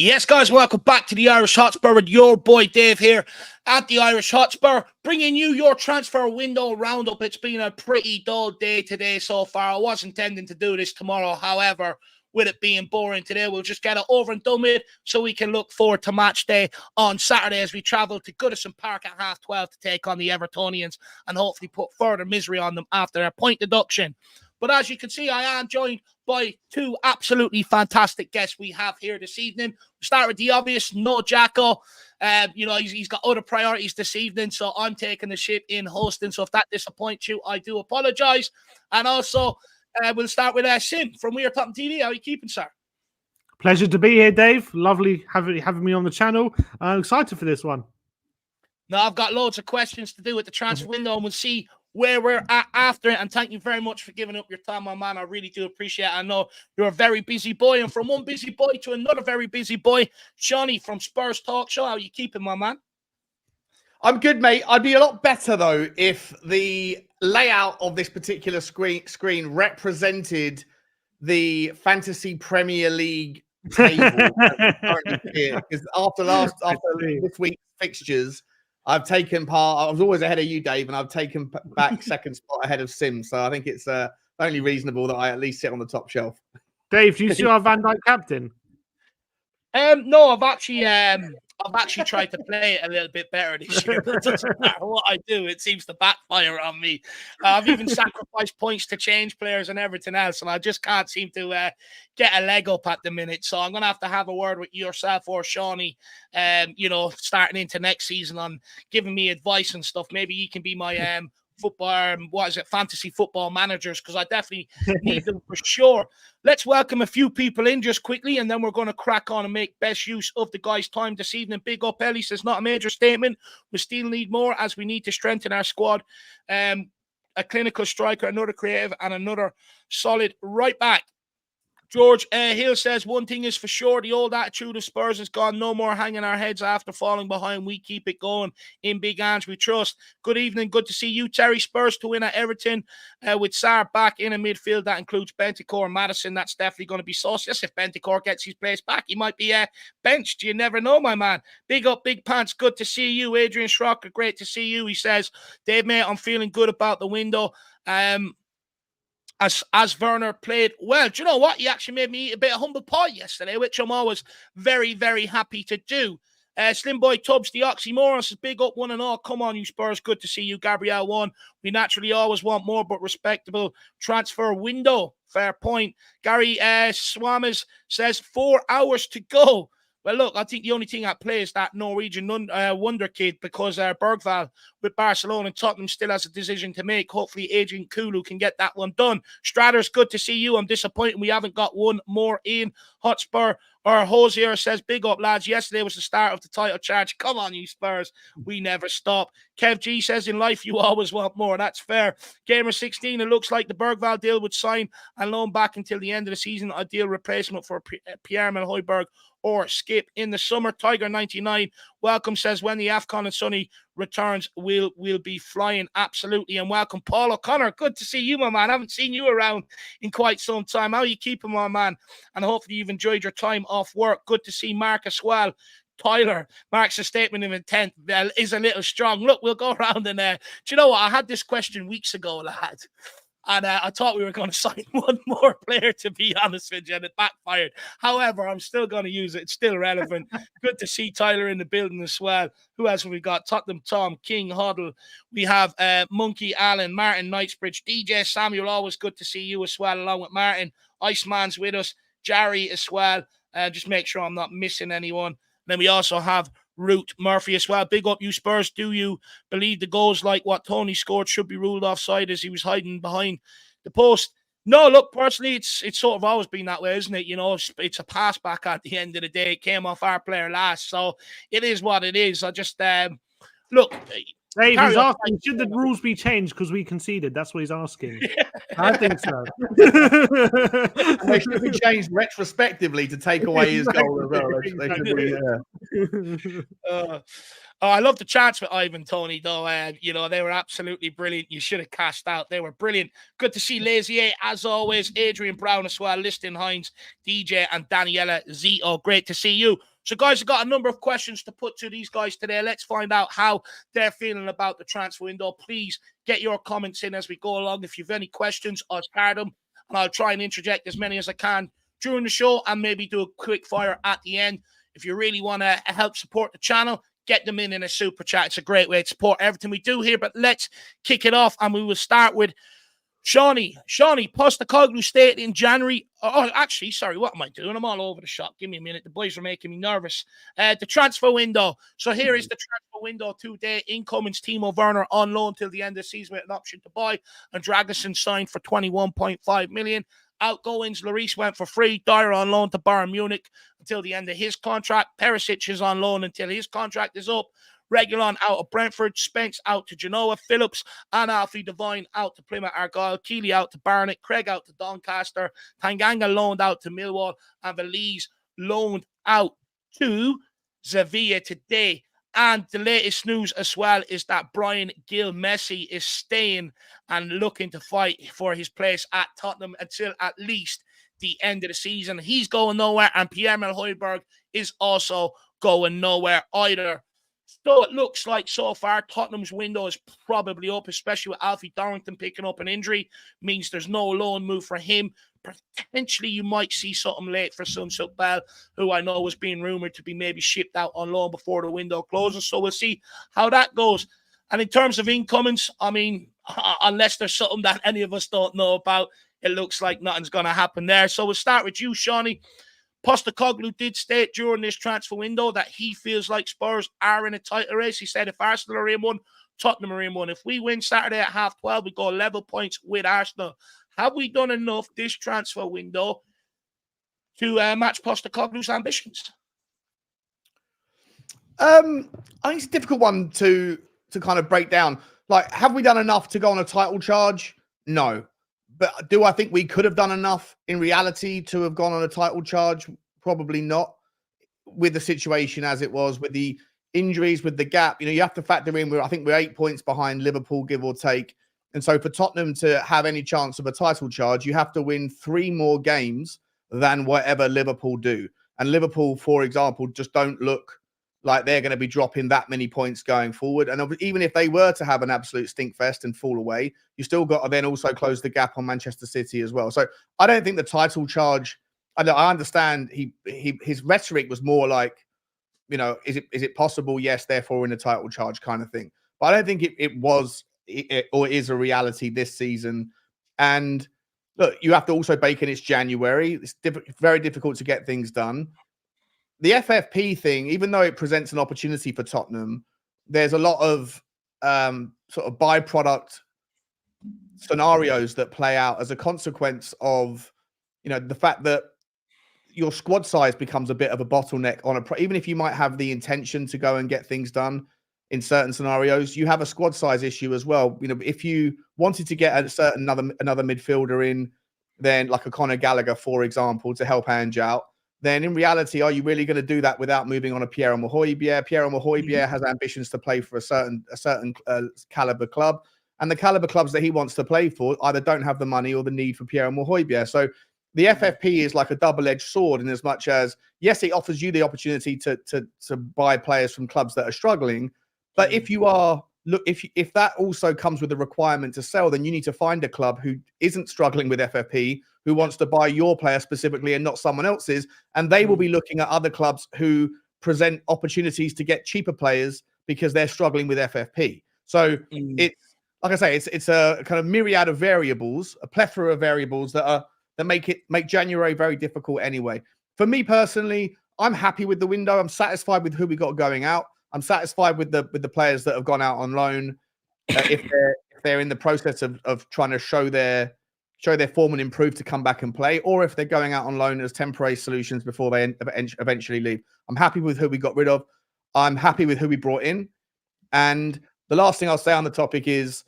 Yes, guys, welcome back to the Irish Hotspur with your boy Dave here at the Irish Hotspur, bringing you your transfer window roundup. It's been a pretty dull day today so far. I was intending to do this tomorrow. However, with it being boring today, we'll just get it over and done with so we can look forward to match day on Saturday as we travel to Goodison Park at 12:30 to take on the Evertonians and hopefully put further misery on them after their point deduction. But as you can see, I am joined by two absolutely fantastic guests we have here this evening. We'll start with the obvious, no Jacko. He's got other priorities this evening, so I'm taking the ship in hosting. So if that disappoints you, I do apologise. And also, we'll start with Sim from We Are Tottenham TV. How are you keeping, sir? Pleasure to be here, Dave. Lovely having me on the channel. I'm excited for this one. Now, I've got loads of questions to do with the transfer window, and we'll see where we're at after it. And thank you very much for giving up your time, my man. I really do appreciate it. I know you're a very busy boy, and from one busy boy to another very busy boy, Johnny from Spurs Talk Show. How are you keeping, my man? I'm good, mate. I'd be a lot better, though, if the layout of this particular screen represented the Fantasy Premier League table. Because after this week's fixtures, I've taken part. I was always ahead of you, Dave, and I've taken back second spot ahead of Sim. So I think it's only reasonable that I at least sit on the top shelf. Dave, do you see our Van Dijk captain? No, I've actually tried to play it a little bit better this year. But it doesn't matter what I do; it seems to backfire on me. I've even sacrificed points to change players and everything else, and I just can't seem to get a leg up at the minute. So I'm going to have a word with yourself or Shawnee, starting into next season on giving me advice and stuff. Maybe you can be my fantasy football managers, because I definitely need them for sure. Let's welcome a few people in just quickly, and then we're going to crack on and make best use of the guys' time this evening. Big up, Ellie says, not a major statement. We still need more as we need to strengthen our squad. A clinical striker, another creative, and another solid right back. George Hill says, one thing is for sure, the old attitude of Spurs is gone. No more hanging our heads after falling behind. We keep it going. In big hands, we trust. Good evening. Good to see you, Terry. Spurs to win at Everton with Sarr back in a midfield. That includes Bentancur and Maddison. That's definitely going to be saucy. Yes, if Bentancur gets his place back, he might be benched. You never know, my man. Big up, Big Pants. Good to see you. Adrian Schrocker, great to see you. He says, Dave, mate, I'm feeling good about the window. As Werner played well. Do you know what? He actually made me eat a bit of humble pie yesterday, which I'm always very, very happy to do. Slim Boy Tubbs, the oxymoron, says, big up one and all. Come on, you Spurs. Good to see you. Gabrielle won. We naturally always want more, but respectable transfer window. Fair point. Gary Swammers says 4 hours to go. Well, look, I think the only thing at play is that Norwegian wonder kid, because Bergvall with Barcelona and Tottenham still has a decision to make. Hopefully, Adrian Kulu can get that one done. Stratter's, good to see you. I'm disappointed we haven't got one more in. Hotspur or Hosier says, big up, lads. Yesterday was the start of the title charge. Come on, you Spurs. We never stop. Kev G says, in life, you always want more. That's fair. Gamer16, it looks like the Bergvall deal would sign and loan back until the end of the season. Ideal replacement for Pierre-Emile Højbjerg or skip in the summer. Tiger99 welcome, says, when the AFCON and Sonny returns, we'll be flying. Absolutely. And welcome, Paul O'Connor. Good to see you, my man. I haven't seen you around in quite some time. How are you keeping, my man? And hopefully you've enjoyed your time off work. Good to see Mark as well. Tyler, Mark's statement of intent is a little strong. Look, we'll go around and do you know what? I had this question weeks ago, lad. And I thought we were going to sign one more player, to be honest with you, and it backfired. However, I'm still going to use it. It's still relevant. Good to see Tyler in the building as well. Who else have we got? Tottenham Tom, King Hoddle. We have Monkey Allen, Martin Knightsbridge, DJ Samuel. Always good to see you as well, along with Martin. Iceman's with us. Jerry as well. Just make sure I'm not missing anyone. Then we also have Root Murphy as well. Big up, you Spurs. Do you believe the goals like what Tony scored should be ruled offside as he was hiding behind the post? No, look, personally, it's sort of always been that way, isn't it? You know, it's a pass back at the end of the day. It came off our player last, so it is what it is. I just look. Dave, he's asking, should the rules be changed because we conceded? That's what he's asking. I think so. They should be changed retrospectively to take away his goal as well. Oh, I love the chance with Ivan, Tony, though. You know, they were absolutely brilliant. You should have cashed out. They were brilliant. Good to see Lazier, as always. Adrian Brown as well. Liston Hines, DJ, and Daniela Zito. Great to see you. So, guys, I've got a number of questions to put to these guys today. Let's find out how they're feeling about the transfer window. Please get your comments in as we go along. If you've any questions, I'll start them, and I'll try and interject as many as I can during the show and maybe do a quick fire at the end. If you really want to help support the channel, get them in a super chat. It's a great way to support everything we do here. But let's kick it off, and we will start with Shawnee. Postecoglou stated in January. Oh, actually, sorry, what am I doing? I'm all over the shop. Give me a minute. The boys are making me nervous. The transfer window. So here is the transfer window today. Incomings Timo Werner on loan till the end of the season with an option to buy, and Dragusin signed for 21.5 million. Outgoings, Lloris went for free. Dyer on loan to Bayern Munich until the end of his contract. Perisic is on loan until his contract is up. Reguilon out of Brentford. Spence out to Genoa. Phillips and Alfie Devine out to Plymouth Argyle. Keeley out to Barnet. Craig out to Doncaster. Tanganga loaned out to Millwall. And Valise loaned out to Sevilla today. And the latest news as well is that Brian Gil Messi is staying and looking to fight for his place at Tottenham until at least the end of the season. He's going nowhere, and Pierre-Emile Højbjerg is also going nowhere either. So it looks like so far Tottenham's window is probably up, especially with Alfie Dorrington picking up an injury. Means there's no loan move for him. Potentially you might see something late for Sun Suk Bell, who I know was being rumoured to be maybe shipped out on loan before the window closes. So we'll see how that goes. And in terms of incomings, I mean, unless there's something that any of us don't know about, it looks like nothing's going to happen there. So we'll start with you, Shawnee. Postecoglou did state during this transfer window that he feels like Spurs are in a title race. He said if Arsenal are in one, Tottenham are in one. If we win Saturday at 12:30, we go level points with Arsenal. Have we done enough this transfer window to match Postecoglou's ambitions? I think it's a difficult one to kind of break down. Like, have we done enough to go on a title charge? No. But do I think we could have done enough in reality to have gone on a title charge? Probably not. With the situation as it was, with the injuries, with the gap, you have to factor in, I think we're 8 points behind Liverpool, give or take. And so for Tottenham to have any chance of a title charge, you have to win 3 more games than whatever Liverpool do. And Liverpool, for example, just don't look like they're going to be dropping that many points going forward. And even if they were to have an absolute stinkfest and fall away, you still got to then also close the gap on Manchester City as well. So I don't think the title charge, I understand his rhetoric was more like, is it possible? Yes, therefore in a title charge kind of thing. But I don't think it was or is a reality this season. And look, you have to also bake in it's January. It's very difficult to get things done. The FFP thing, even though it presents an opportunity for Tottenham, there's a lot of sort of byproduct scenarios that play out as a consequence of, the fact that your squad size becomes a bit of a bottleneck even if you might have the intention to go and get things done in certain scenarios, you have a squad size issue as well. If you wanted to get another midfielder in, then like a Conor Gallagher, for example, to help Ange out, then in reality, are you really going to do that without moving on a Pierre-Emile Højbjerg? Pierre-Emile Højbjerg has ambitions to play for a certain caliber club, and the caliber clubs that he wants to play for either don't have the money or the need for Pierre-Emile Højbjerg. So the FFP is like a double-edged sword in as much as, yes, it offers you the opportunity to buy players from clubs that are struggling, but if that also comes with a requirement to sell, then you need to find a club who isn't struggling with FFP, who wants to buy your player specifically and not someone else's. And they will be looking at other clubs who present opportunities to get cheaper players because they're struggling with FFP. So it's, like I say, it's a kind of myriad of variables, a plethora of variables that make January very difficult anyway. For me personally, I'm happy with the window. I'm satisfied with who we got going out. I'm satisfied with the players that have gone out on loan. If they're in the process of trying to show their form and improve to come back and play, or if they're going out on loan as temporary solutions before they eventually leave. I'm happy with who we got rid of. I'm happy with who we brought in. And the last thing I'll say on the topic is,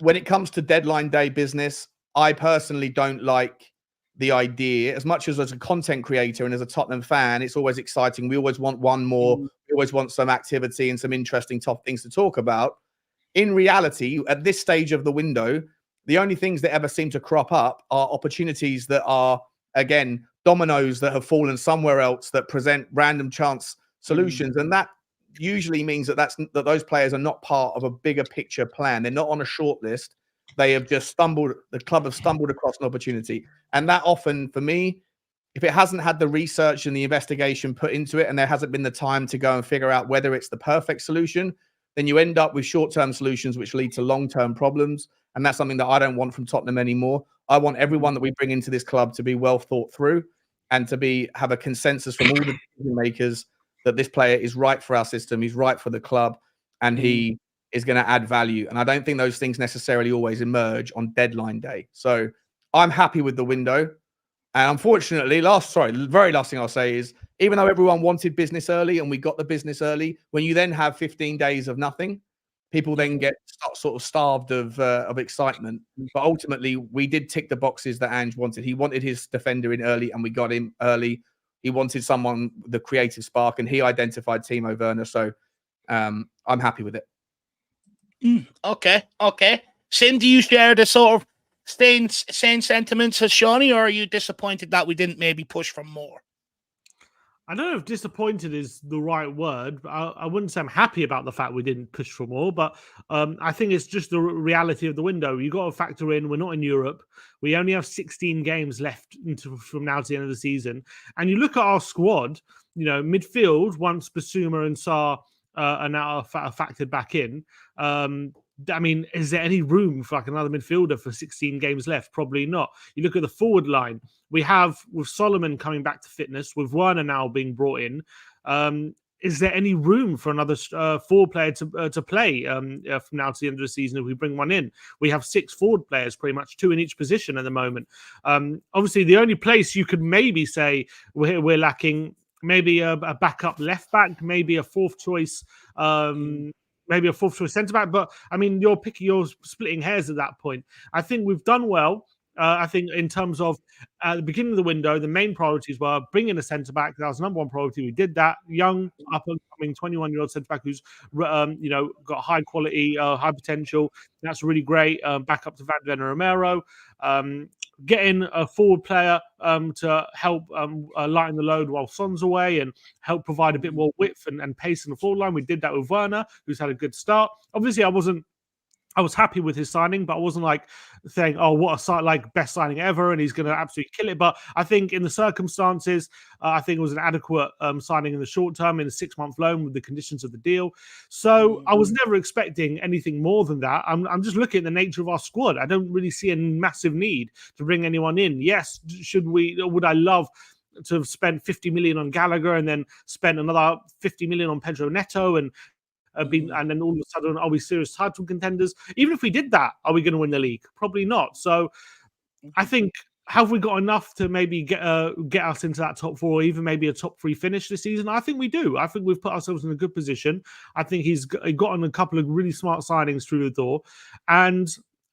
when it comes to deadline day business, I personally don't like the idea. As much as a content creator and as a Tottenham fan, it's always exciting. We always want one more. We always want some activity and some interesting top things to talk about. In reality, at this stage of the window, the only things that ever seem to crop up are opportunities that are, again, dominoes that have fallen somewhere else that present random chance solutions. And that usually means that those players are not part of a bigger picture plan. They're not on a short list. They have just the club have stumbled across an opportunity. And that often, for me, if it hasn't had the research and the investigation put into it, and there hasn't been the time to go and figure out whether it's the perfect solution, then you end up with short-term solutions which lead to long-term problems. And that's something that I don't want from Tottenham anymore. I want everyone that we bring into this club to be well thought through and to have a consensus from all the decision makers that this player is right for our system, he's right for the club, and he is going to add value. And I don't think those things necessarily always emerge on deadline day. So I'm happy with the window. And unfortunately, very last thing I'll say is, even though everyone wanted business early and we got the business early, when you then have 15 days of nothing, people then get sort of starved of excitement. But ultimately, we did tick the boxes that Ange wanted. He wanted his defender in early, and we got him early. He wanted someone with the creative spark, and he identified Timo Werner. So I'm happy with it. Okay. Sin, do you share the sort of same sentiments as Shawnee, or are you disappointed that we didn't maybe push for more? I don't know if disappointed is the right word. I wouldn't say I'm happy about the fact we didn't push for more, but I think it's just the reality of the window. You got to factor in we're not in Europe. We only have 16 games left from now to the end of the season. And you look at our squad, midfield, once Basuma and Sarr are now factored back in. I mean, is there any room for like another midfielder for 16 games left? Probably not. You look at the forward line. We have, with Solomon coming back to fitness, with Werner now being brought in, is there any room for another forward player to play from now to the end of the season if we bring one in? We have 6 forward players, pretty much 2 in each position at the moment. Obviously, the only place you could maybe say we're lacking, maybe a backup left back, maybe a fourth choice centre back. But I mean, you're splitting hairs at that point. I think we've done well. I think in terms of at the beginning of the window, the main priorities were bringing a centre back. That was number one priority. We did that. Young, up and coming 21-year-old centre back who's got high quality, high potential. That's really great. Back up to Van Romero. Getting a forward player to help lighten the load while Son's away and help provide a bit more width and pace in the forward line. We did that with Werner, who's had a good start. Obviously, I was happy with his signing, but I wasn't like saying, "Oh, what a best signing ever," and he's going to absolutely kill it. But I think in the circumstances, I think it was an adequate signing in the short term, in a 6-month loan with the conditions of the deal. So I was never expecting anything more than that. I'm just looking at the nature of our squad. I don't really see a massive need to bring anyone in. Yes, would I love to have spent 50 million on Gallagher and then spent another 50 million on Pedro Neto and then all of a sudden, are we serious title contenders? Even if we did that, are we going to win the league? Probably not. So I think, have we got enough to maybe get us into that top 4, or even maybe a top 3 finish this season? I think we do. I think we've put ourselves in a good position. I think he's gotten a couple of really smart signings through the door. And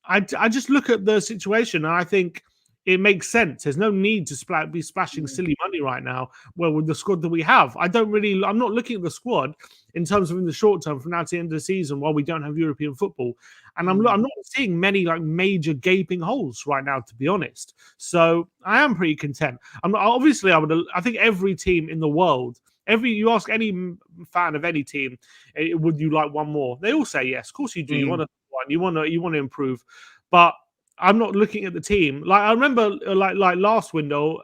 I just look at the situation and I think it makes sense. There's no need to be splashing silly money right now. Well, with the squad that we have, I'm not looking at the squad in terms of in the short term from now to the end of the season while we don't have European football. And I'm not seeing many like major gaping holes right now, to be honest. So I am pretty content. I think every team in the world, you ask any fan of any team, would you like one more? They all say yes. Of course you do. You want one. You want to improve, but I'm not looking at the team. Like I remember, like last window,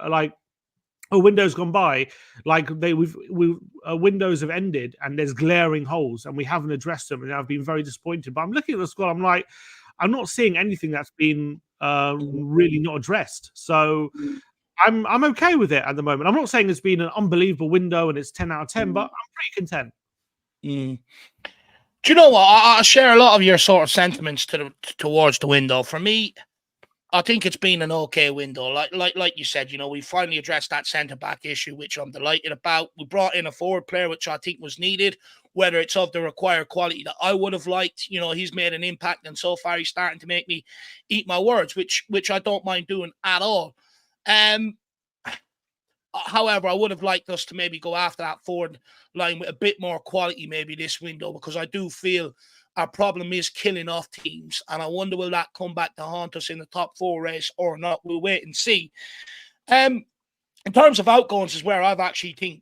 windows gone by, windows have ended and there's glaring holes and we haven't addressed them, and I've been very disappointed. But I'm looking at the squad. I'm like, I'm not seeing anything that's been really not addressed. So I'm okay with it at the moment. I'm not saying it's been an unbelievable window and it's 10 out of 10, but I'm pretty content. Do you know what? I share a lot of your sort of sentiments towards the window. For me, I think it's been an okay window. Like you said, we finally addressed that centre-back issue, which I'm delighted about. We brought in a forward player, which I think was needed, whether it's of the required quality that I would have liked. He's made an impact, and so far he's starting to make me eat my words, which I don't mind doing at all. However, I would have liked us to maybe go after that forward line with a bit more quality maybe this window, because I do feel our problem is killing off teams, and I wonder will that come back to haunt us in the top 4 race or not. We'll wait and see. In terms of outgoings is where I've actually think,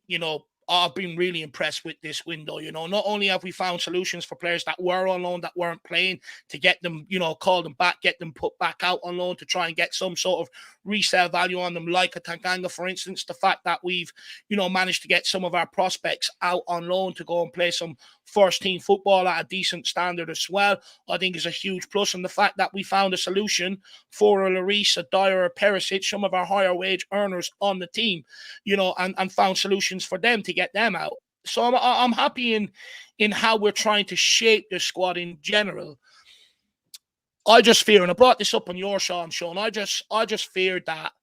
I've been really impressed with this window. Not only have we found solutions for players that were on loan, that weren't playing, to get them, call them back, get them put back out on loan to try and get some sort of resale value on them, like a Tanganga, for instance. The fact that we've, managed to get some of our prospects out on loan to go and play some first team football at a decent standard as well, I think is a huge plus. And the fact that we found a solution for a Lloris, a Dyer, a Perisic, some of our higher wage earners on the team, and found solutions for them to get them out. So I'm happy in how we're trying to shape the squad in general. I just fear, and I brought this up on your show, Sean, I just feared that,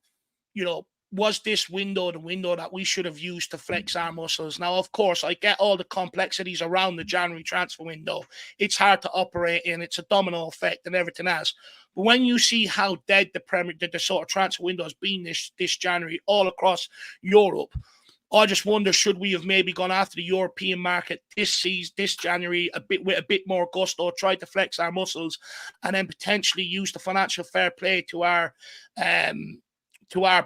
was this window the window that we should have used to flex our muscles? Now, of course, I get all the complexities around the January transfer window. It's hard to operate in. It's a domino effect and everything else. But when you see how dead the sort of transfer window has been this January all across Europe, I just wonder, should we have maybe gone after the European market this January with a bit more gusto, tried to flex our muscles, and then potentially use the financial fair play to our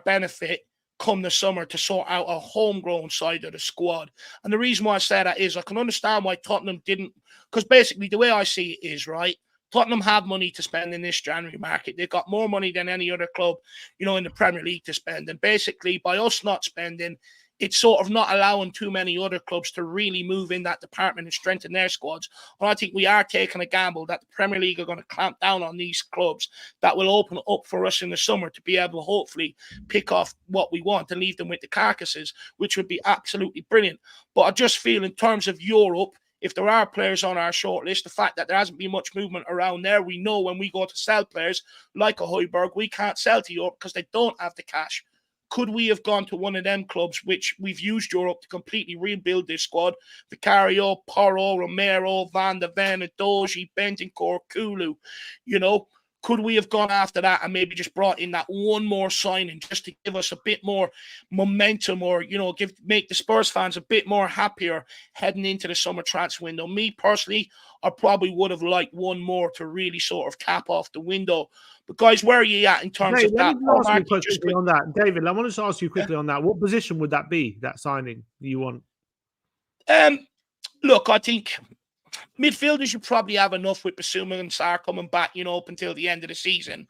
benefit come the summer to sort out a homegrown side of the squad. And the reason why I say that is I can understand why Tottenham didn't, because basically the way I see it is, right, Tottenham have money to spend in this January market. They've got more money than any other club, in the Premier League to spend. And basically by us not spending, it's sort of not allowing too many other clubs to really move in that department and strengthen their squads. And I think we are taking a gamble that the Premier League are going to clamp down on these clubs that will open up for us in the summer to be able to hopefully pick off what we want and leave them with the carcasses, which would be absolutely brilliant. But I just feel in terms of Europe, if there are players on our shortlist, the fact that there hasn't been much movement around there, we know when we go to sell players like a Højbjerg, we can't sell to Europe because they don't have the cash. Could we have gone to one of them clubs, which we've used Europe to completely rebuild this squad? Vicario, Porro, Romero, Van de Ven, Doji, Bentancur, Kulu, could we have gone after that and maybe just brought in that one more signing just to give us a bit more momentum, or, make the Spurs fans a bit more happier heading into the summer transfer window? Me personally, I probably would have liked one more to really sort of cap off the window. But guys, where are you at in terms of that? On that, David, I wanted to ask you quickly on that. What position would that be, that signing you want? Look, I think midfielders, you probably have enough with Basuma and Sarr coming back, up until the end of the season.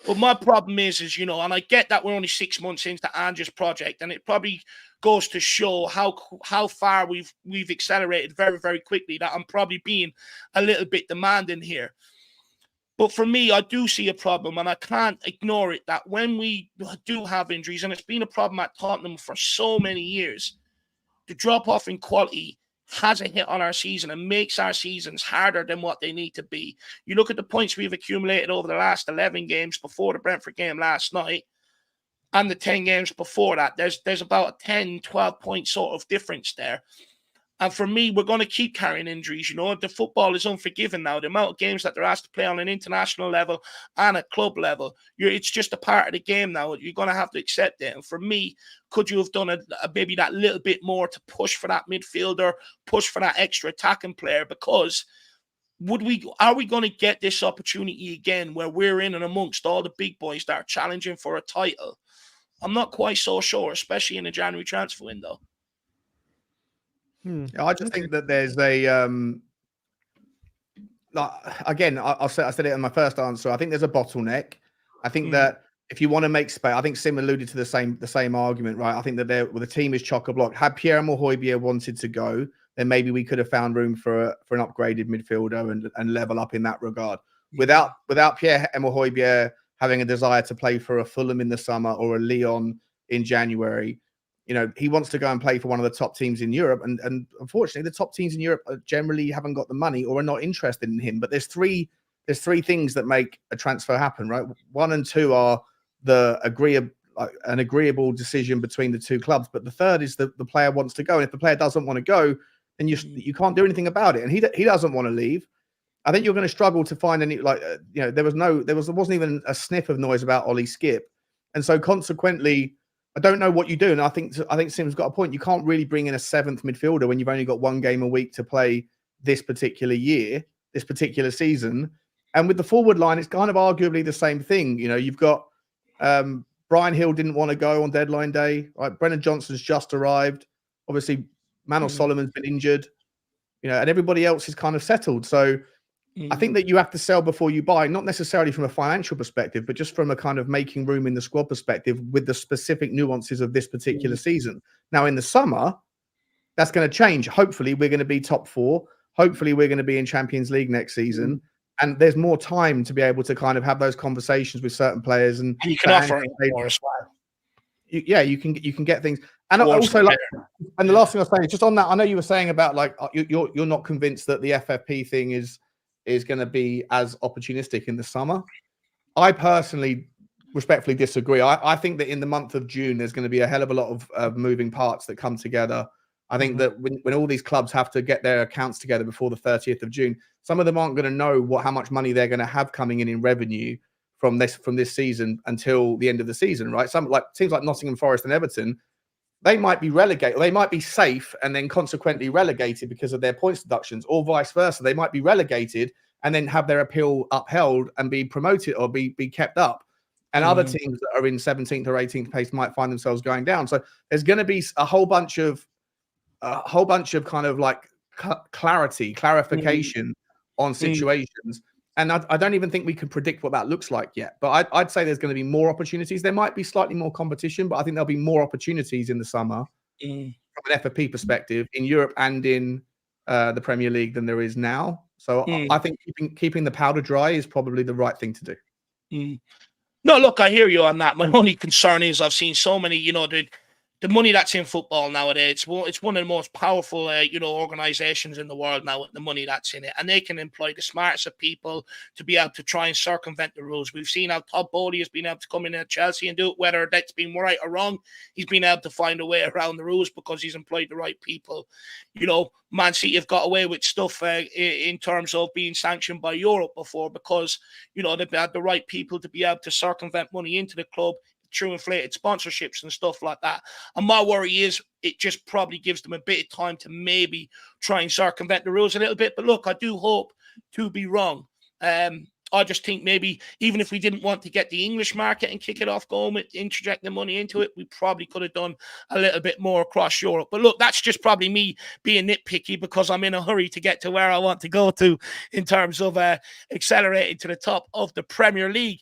But my problem is, and I get that we're only 6 months into Andrew's project, and it probably goes to show how far we've accelerated very, very quickly, that I'm probably being a little bit demanding here. But for me, I do see a problem, and I can't ignore it, that when we do have injuries, and it's been a problem at Tottenham for so many years, the drop-off in quality has a hit on our season and makes our seasons harder than what they need to be. You look at the points we've accumulated over the last 11 games before the Brentford game last night and the 10 games before that. There's about a 10, 12 point sort of difference there. And for me, we're going to keep carrying injuries. The football is unforgiving now. The amount of games that they're asked to play on an international level and a club level, it's just a part of the game now. You're going to have to accept it. And for me, could you have done maybe that little bit more to push for that midfielder, push for that extra attacking player? Because are we going to get this opportunity again where we're in and amongst all the big boys that are challenging for a title? I'm not quite so sure, especially in the January transfer window. I just think that there's a again, I said it in my first answer. I think there's a bottleneck. I think that if you want to make space, I think Sim alluded to the same argument, right? I think that the team is chock-a-block. Had Pierre-Emile Højbjerg wanted to go, then maybe we could have found room for an upgraded midfielder and level up in that regard. Without Pierre-Emile Højbjerg having a desire to play for a Fulham in the summer or a Lyon in January, he wants to go and play for one of the top teams in Europe. And unfortunately, the top teams in Europe generally haven't got the money or are not interested in him. But there's three things that make a transfer happen, right? 1 and 2 are an agreeable decision between the two clubs. But the third is the player wants to go. And if the player doesn't want to go, then you can't do anything about it. And he doesn't want to leave. I think you're going to struggle to find any, there wasn't even a sniff of noise about Ollie Skip. And so consequently, I don't know what you do. And I think Sim's got a point. You can't really bring in a 7th midfielder when you've only got 1 game a week to play this particular year, this particular season. And with the forward line, it's kind of arguably the same thing. You know, you've got Brian Hill didn't want to go on deadline day. Right? Brennan Johnson's just arrived. Obviously, Manor Solomon's been injured. You know, and everybody else is kind of settled. So I think that you have to sell before you buy, not necessarily from a financial perspective, but just from a kind of making room in the squad perspective with the specific nuances of this particular season. Now, in the summer, that's going to change. Hopefully, we're going to be top 4. Hopefully, we're going to be in Champions League next season. And there's more time to be able to kind of have those conversations with certain players. And you can offer more as well. You can get things. And also, like, and the last thing I was saying, just on that, I know you were saying about like you're not convinced that the FFP thing is going to be as opportunistic in the summer. I personally respectfully disagree. I think that in the month of June, there's going to be a hell of a lot of moving parts that come together. I think that when all these clubs have to get their accounts together before the 30th of June, some of them aren't going to know how much money they're going to have coming in revenue from this season until the end of the season, right? Some like teams like Nottingham Forest and Everton, they might be relegated, or they might be safe and then consequently relegated because of their points deductions, or vice versa. They might be relegated and then have their appeal upheld and be promoted or be kept up. And other teams that are in 17th or 18th place might find themselves going down. So there's going to be a whole bunch of kind of like clarification on situations. And I don't even think we can predict what that looks like yet. But I'd say there's going to be more opportunities. There might be slightly more competition, but I think there'll be more opportunities in the summer from an FFP perspective in Europe and in the Premier League than there is now. So I think keeping the powder dry is probably the right thing to do. No, look, I hear you on that. My only concern is I've seen so many, the money that's in football nowadays, it's one of the most powerful, organizations in the world now with the money that's in it. And they can employ the smartest of people to be able to try and circumvent the rules. We've seen how Todd Bowley has been able to come in at Chelsea and do it, whether that's been right or wrong. He's been able to find a way around the rules because he's employed the right people. Man City have got away with stuff in terms of being sanctioned by Europe before because, they've had the right people to be able to circumvent money into the club through inflated sponsorships and stuff like that. And my worry is it just probably gives them a bit of time to maybe try and circumvent the rules a little bit. But look, I do hope to be wrong. I just think maybe even if we didn't want to get the English market and kick it off going with interjecting money into it, we probably could have done a little bit more across Europe. But look, that's just probably me being nitpicky because I'm in a hurry to get to where I want to go to in terms of accelerating to the top of the Premier League.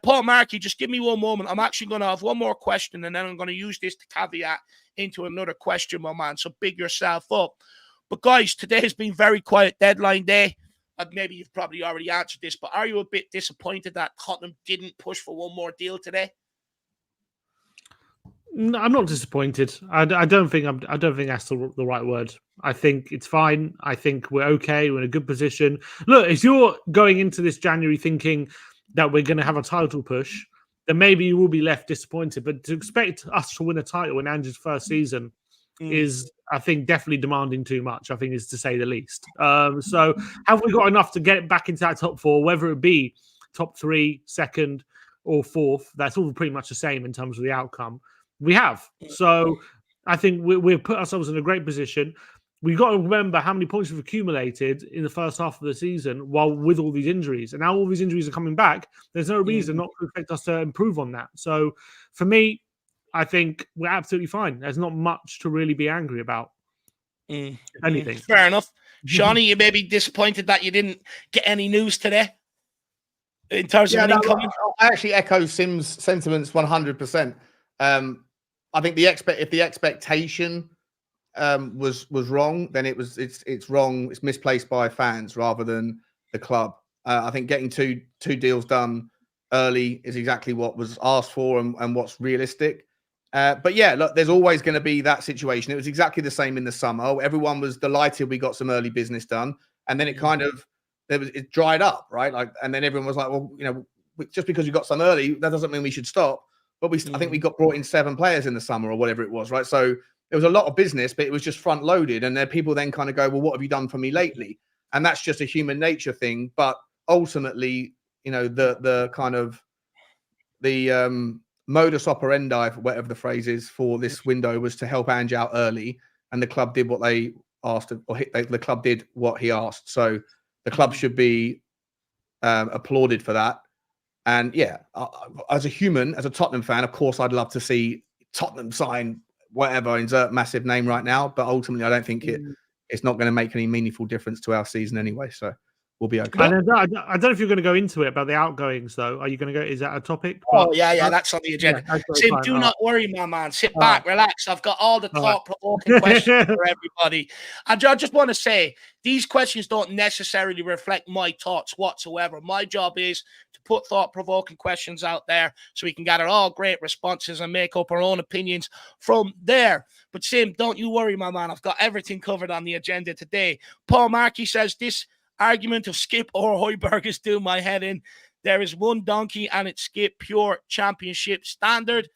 Paul Markey, just give me one moment. I'm actually going to have one more question and then I'm going to use this to caveat into another question, my man. So big yourself up. But guys, today has been very quiet deadline day. Maybe you've probably already answered this, but are you a bit disappointed that Tottenham didn't push for one more deal today? No, I'm not disappointed. I don't think that's the right word. I think it's fine. I think we're okay. We're in a good position. Look, if you're going into this January thinking that we're going to have a title push, then maybe you will be left disappointed. But to expect us to win a title in Andrew's first season is, I think, definitely demanding too much, I think, is to say the least. So have we got enough to get back into that top 4, whether it be top 3, second or fourth? That's all pretty much the same in terms of the outcome. We have. So I think we've put ourselves in a great position. We've got to remember how many points we've accumulated in the first half of the season while with all these injuries. And now all these injuries are coming back. There's no reason not to expect us to improve on that. So for me, I think we're absolutely fine. There's not much to really be angry about. Anything. Fair enough. Shawnee, you may be disappointed that you didn't get any news today in terms of an incoming. I actually echo Sim's sentiments 100%. I think if the expectation was wrong, then it's wrong. It's misplaced by fans rather than the club. I think getting two deals done early is exactly what was asked for and what's realistic. But yeah, look, there's always going to be that situation. It was exactly the same in the summer. Everyone was delighted we got some early business done, and then it dried up, right? And then everyone was like, well, just because you got some early, that doesn't mean we should stop. But I think we got brought in 7 players in the summer or whatever it was, right? So there was a lot of business, but it was just front loaded. And then people then kind of go, well, what have you done for me lately? And that's just a human nature thing. But ultimately, the modus operandi, whatever the phrase is, for this window was to help Ange out early, and the club did what they asked, or the club did what he asked. So the club should be applauded for that. And yeah, as a human, as a Tottenham fan, of course, I'd love to see Tottenham sign whatever, insert massive name right now. But ultimately, I don't think it's not going to make any meaningful difference to our season anyway. So we'll be okay. I don't know if you're going to go into it about the outgoings, though. Are you going to go? Is that a topic? Oh, yeah, that's on the agenda. Yeah, Sim, do not worry, my man. Sit back, relax. I've got all the thought-provoking questions for everybody. I just want to say, these questions don't necessarily reflect my thoughts whatsoever. My job is to put thought-provoking questions out there so we can gather all great responses and make up our own opinions from there. But Sim, don't you worry, my man. I've got everything covered on the agenda today. Paul Markey says, this argument of Skip or Højbjerg is doing my head in. There is one donkey and it's Skip, pure championship standard.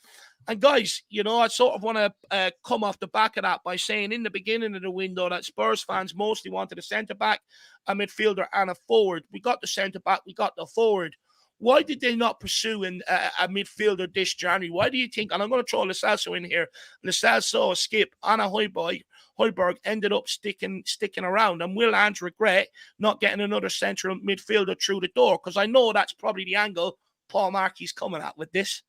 And guys, you know, I sort of want to come off the back of that by saying in the beginning of the window that Spurs fans mostly wanted a centre-back, a midfielder and a forward. We got the centre-back, we got the forward. Why did they not pursue a midfielder this January? Why do you think, and I'm going to throw Lo Celso in here, Lo Celso, Skip, and a Højbjerg ended up sticking around, and will Ange regret not getting another central midfielder through the door? Because I know that's probably the angle Paul Markey's coming at with this.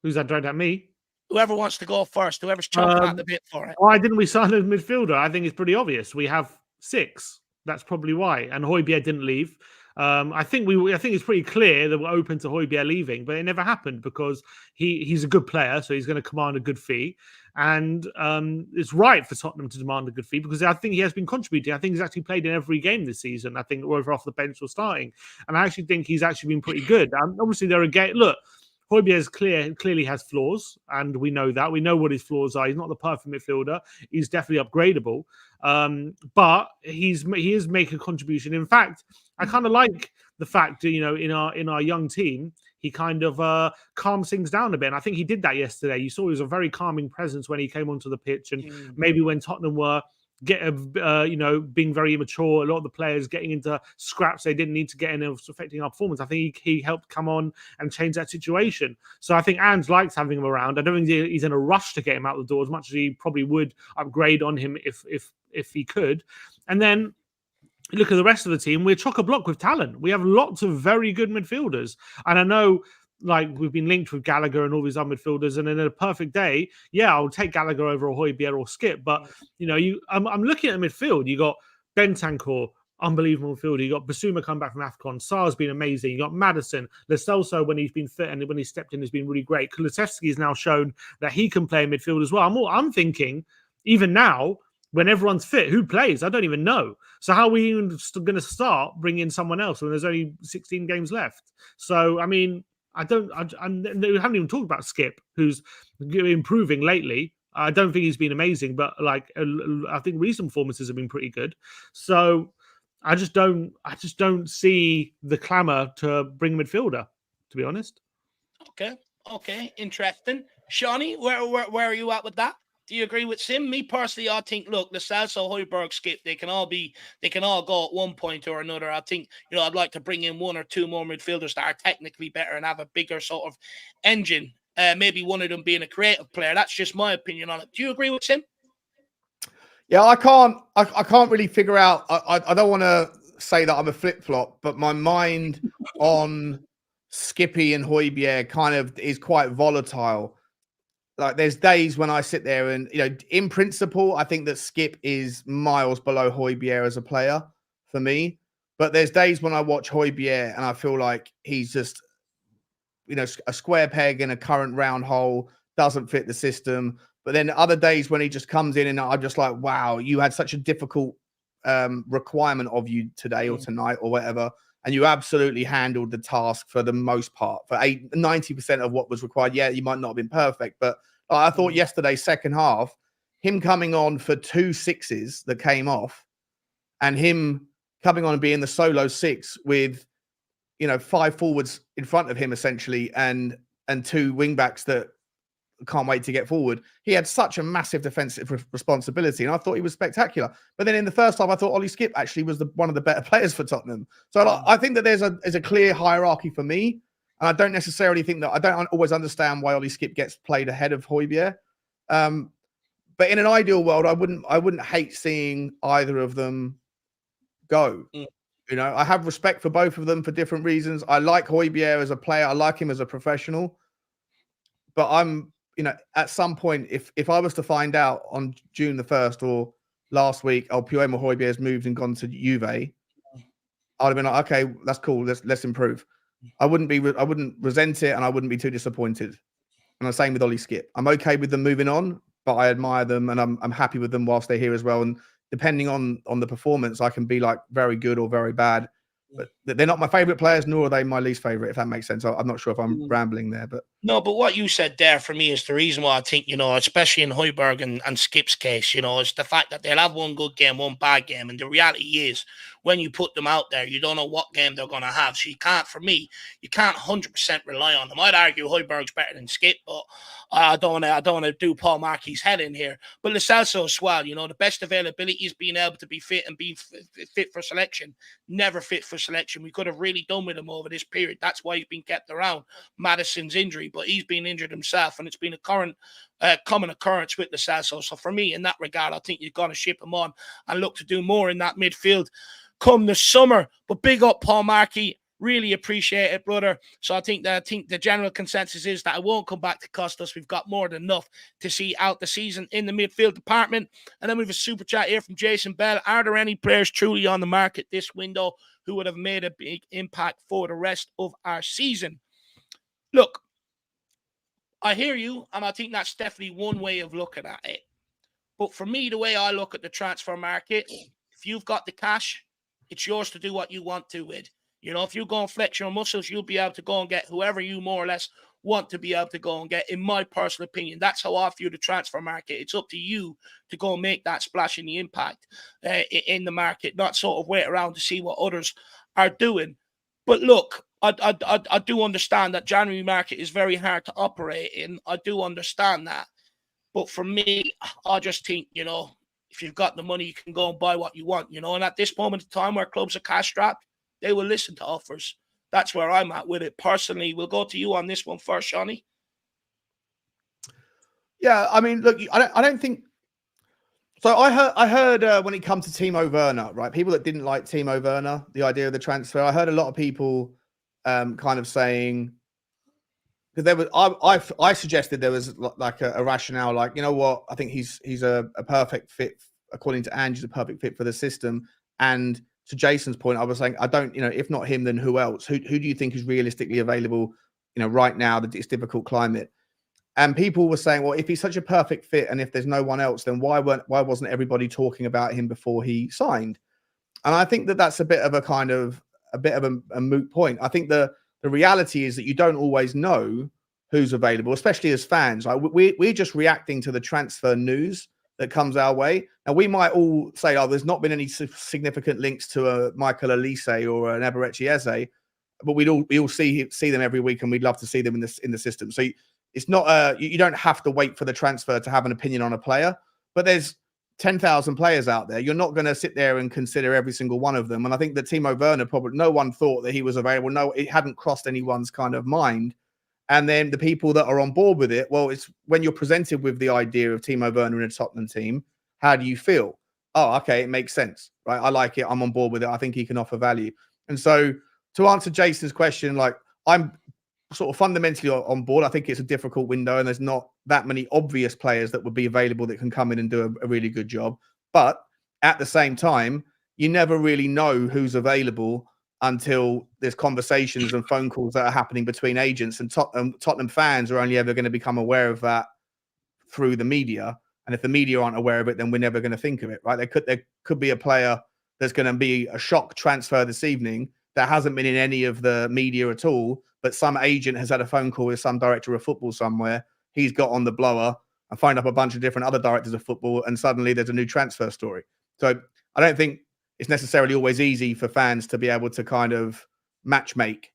Who's that directed at me? Whoever wants to go first, whoever's chomping at the bit for it. Why didn't we sign a midfielder? I think it's pretty obvious. We have 6. That's probably why. And Højbjerg didn't leave. I think it's pretty clear that we're open to Højbjerg leaving, but it never happened because he's a good player, so he's going to command a good fee. And it's right for Tottenham to demand a good fee because I think he has been contributing. I think he's actually played in every game this season. I think whether off the bench or starting. And I actually think he's actually been pretty good. Obviously, there are games. Look, Højbjerg clearly has flaws, and we know that. We know what his flaws are. He's not the perfect midfielder. He's definitely upgradable. But he is making a contribution. In fact, I kind of like the fact that, you know, in our young team, he kind of calms things down a bit. And I think he did that yesterday. You saw he was a very calming presence when he came onto the pitch, and maybe when Tottenham were being very immature, a lot of the players getting into scraps they didn't need to get in, and affecting our performance. I think he helped come on and change that situation. So I think Ange likes having him around. I don't think he's in a rush to get him out the door as much as he probably would upgrade on him if he could. And then look at the rest of the team. We're chock-a-block with talent. We have lots of very good midfielders. And I know, like, we've been linked with Gallagher and all these other midfielders, and in a perfect day, yeah, I'll take Gallagher over a Højbjerg or Skip. But, you know, I'm looking at midfield. You got Bentancur, unbelievable midfielder. You got Basuma coming back from AFCON. Sarr's been amazing. You got Maddison. Lo Celso, when he's been fit and when he stepped in, has been really great. Kulusevski has now shown that he can play midfield as well. I'm thinking, even now, when everyone's fit, who plays? I don't even know. So how are we even going to start bringing someone else when there's only 16 games left? So, I mean, we haven't even talked about Skip, who's improving lately. I don't think he's been amazing, but I think recent performances have been pretty good. So I just don't see the clamour to bring a midfielder, to be honest. Okay, interesting. Shawnee, where are you at with that? Do you agree with Sim? Me personally, I think, look, Lo Celso, Højbjerg, Skip, they can all go at one point or another. I think, you know, I'd like to bring in 1 or 2 more midfielders that are technically better and have a bigger sort of engine. Maybe one of them being a creative player. That's just my opinion on it. Do you agree with Sim? Yeah, I can't really figure out. I don't want to say that I'm a flip-flop, but my mind on Skippy and Højbjerg kind of is quite volatile. Like, there's days when I sit there and, you know, in principle, I think that Skip is miles below Højbjerg as a player for me. But there's days when I watch Højbjerg and I feel like he's just, you know, a square peg in a current round hole, doesn't fit the system. But then other days when he just comes in and I'm just like, wow, you had such a difficult requirement of you today or tonight or whatever. And you absolutely handled the task for the most part, for 90% of what was required. Yeah, you might not have been perfect, but I thought yesterday, second half, him coming on for 2 sixes that came off and him coming on and being the solo 6 with, you know, 5 forwards in front of him essentially and 2 wing backs that can't wait to get forward. He had such a massive defensive responsibility, and I thought he was spectacular. But then in the first half, I thought Ollie Skip actually was one of the better players for Tottenham. So I think that there's a clear hierarchy for me. And I don't necessarily think that I don't always understand why Ollie Skip gets played ahead of Højbjerg. But in an ideal world, I wouldn't hate seeing either of them go. You know, I have respect for both of them for different reasons. I like Højbjerg as a player. I like him as a professional. But I'm, you know, at some point, if I was to find out on June the 1st or last week, Puyol Højbjerg has moved and gone to Juve, I'd have been like, okay, that's cool. Let's improve. I wouldn't resent it, and I wouldn't be too disappointed. And the same with Ollie Skip. I'm okay with them moving on, but I admire them, and I'm happy with them whilst they're here as well. And depending on the performance, I can be like very good or very bad. But they're not my favorite players, nor are they my least favorite, if that makes sense. I'm not sure if I'm rambling there, but no, but what you said there for me is the reason why I think, you know, especially in Højbjerg and Skip's case, you know, is the fact that they'll have one good game, one bad game. And the reality is, when you put them out there, you don't know what game they're going to have. So you can't 100% rely on them. I'd argue Højbjerg's better than Skip, but I don't want to do Paul Markey's head in here. But Lo Celso as well, you know, the best availability is being able to be fit and be fit for selection. Never fit for selection. We could have really done with him over this period. That's why he's been kept around. Maddison's injury, but he's been injured himself, and it's been a common occurrence with Lo Celso. So for me, in that regard, I think you've got to ship him on and look to do more in that midfield come the summer. But big up Paul Markey. Really appreciate it, brother. So I think the general consensus is that it won't come back to cost us. We've got more than enough to see out the season in the midfield department. And then we have a super chat here from Jason Bell. Are there any players truly on the market this window who would have made a big impact for the rest of our season? Look, I hear you, and I think that's definitely one way of looking at it. But for me, the way I look at the transfer market, if you've got the cash, it's yours to do what you want to with. You know, if you go and flex your muscles, you'll be able to go and get whoever you more or less want to be able to go and get, in my personal opinion. That's how I view the transfer market. It's up to you to go and make that splash in the impact in the market, not sort of wait around to see what others are doing. But look, I do understand that January market is very hard to operate in. I do understand that. But for me, I just think, you know, if you've got the money, you can go and buy what you want, you know. And at this moment in time where clubs are cash strapped, they will listen to offers. That's where I'm at with it. Personally, we'll go to you on this one first, Shawnee. Yeah, I mean, look, I don't think. So I heard when it comes to Timo Werner, right? People that didn't like Timo Werner, the idea of the transfer. I heard a lot of people kind of saying, because there was, I suggested there was like a rationale, like, you know what, I think he's a perfect fit, according to Ange, he's a perfect fit for the system. And to Jason's point, I was saying, I don't, you know, if not him, then who else? Who do you think is realistically available, you know, right now that it's difficult climate? And people were saying, well, if he's such a perfect fit and if there's no one else, then why wasn't everybody talking about him before he signed? And I think that that's a bit of a moot point. I think the reality is that you don't always know who's available, especially as fans. Like we're just reacting to the transfer news that comes our way. Now, we might all say, oh, there's not been any significant links to a Michael Elise or an Eberechi Eze, but we all see them every week, and we'd love to see them in the system. So it's not you don't have to wait for the transfer to have an opinion on a player, but there's 10,000 players out there. You're not going to sit there and consider every single one of them. And I think that Timo Werner, probably no one thought that he was available. No, it hadn't crossed anyone's kind of mind. And then the people that are on board with it, well, it's when you're presented with the idea of Timo Werner in a Tottenham team, how do you feel? Oh, okay, it makes sense, right? I like it. I'm on board with it. I think he can offer value. And so to answer Jason's question, like, I'm sort of fundamentally on board. I think it's a difficult window and there's not that many obvious players that would be available that can come in and do a really good job. But at the same time, you never really know who's available until there's conversations and phone calls that are happening between agents, and Tottenham fans are only ever going to become aware of that through the media. And if the media aren't aware of it, then we're never going to think of it, right? There could be a player that's going to be a shock transfer this evening that hasn't been in any of the media at all, but some agent has had a phone call with some director of football somewhere. He's got on the blower and phoned up a bunch of different other directors of football, and suddenly there's a new transfer story. So I don't think it's necessarily always easy for fans to be able to kind of match make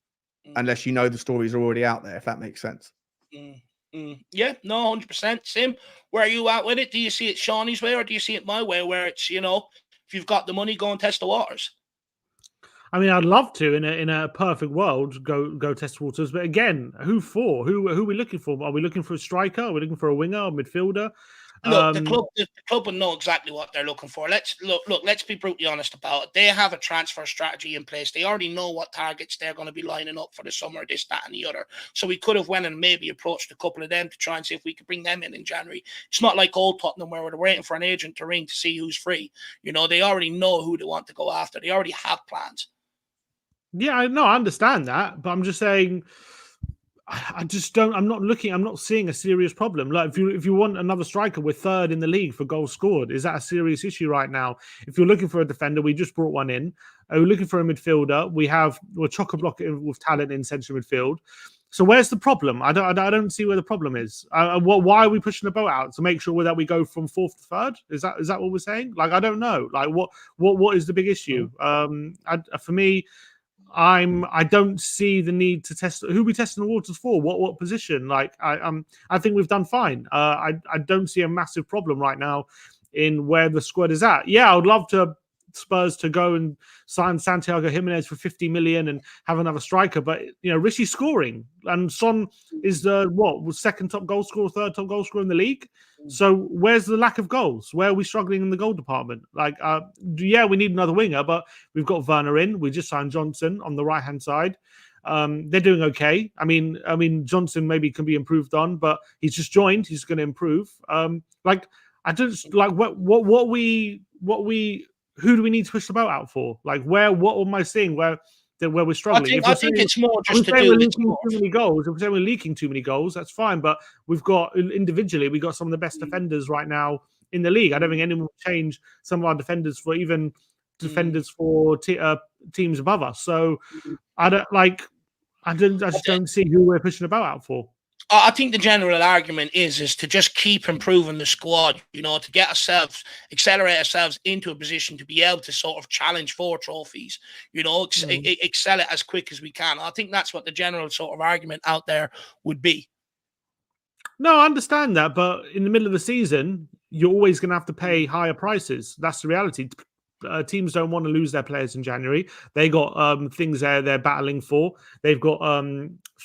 unless you know the stories are already out there, if that makes sense. Yeah, no, 100%. Sim, where are you at with it? Do you see it Shawnee's way or do you see it my way, where it's, you know, if you've got the money, go and test the waters? I mean, I'd love to in a perfect world go test waters, but again, who for? Who are we looking for? Are we looking for a striker? Are we looking for a winger, a midfielder? Look, the club will know exactly what they're looking for. Let's let's be brutally honest about it. They have a transfer strategy in place. They already know what targets they're going to be lining up for the summer, this, that, and the other. So we could have went and maybe approached a couple of them to try and see if we could bring them in January. It's not like old Tottenham where we're waiting for an agent to ring to see who's free. You know, they already know who they want to go after. They already have plans. Yeah, I know, I understand that, but I'm just saying, I just don't. I'm not seeing a serious problem. Like if you want another striker, we're third in the league for goals scored. Is that a serious issue right now? If you're looking for a defender, we just brought one in. We're looking for a midfielder. We're chock-a-block with talent in central midfield. So where's the problem? I don't see where the problem is. Why are we pushing the boat out to make sure that we go from fourth to third? Is that what we're saying? Like, I don't know. Like what is the big issue? For me, I don't see the need to test who we testing the waters for. What position? Like I think we've done fine. I don't see a massive problem right now in where the squad is at. Yeah, I would love to Spurs to go and sign Santiago Jimenez for 50 million and have another striker, but you know, Rishi's scoring and Son is the second top goal scorer, third top goal scorer in the league. So where's the lack of goals? Where are we struggling in the goal department? Like, yeah, we need another winger, but we've got Werner in. We just signed Johnson on the right hand side. They're doing okay. I mean, Johnson maybe can be improved on, but he's just joined. He's going to improve. Like, I just like who do we need to push the boat out for? Like, what am I seeing where we're struggling? I think it's more just to do we're leaking too many goals. If we're saying we're leaking too many goals, that's fine. But we've got individually, we got some of the best defenders right now in the league. I don't think anyone will change some of our defenders for even defenders for teams above us. So I just don't see who we're pushing the boat out for. I think the general argument is to just keep improving the squad, you know, to accelerate ourselves into a position to be able to sort of challenge for trophies, you know, excel it as quick as we can. I think that's what the general sort of argument out there would be. No, I understand that, but in the middle of the season, you're always going to have to pay higher prices. That's the reality. Teams don't want to lose their players in January. They got things they're battling for. They've got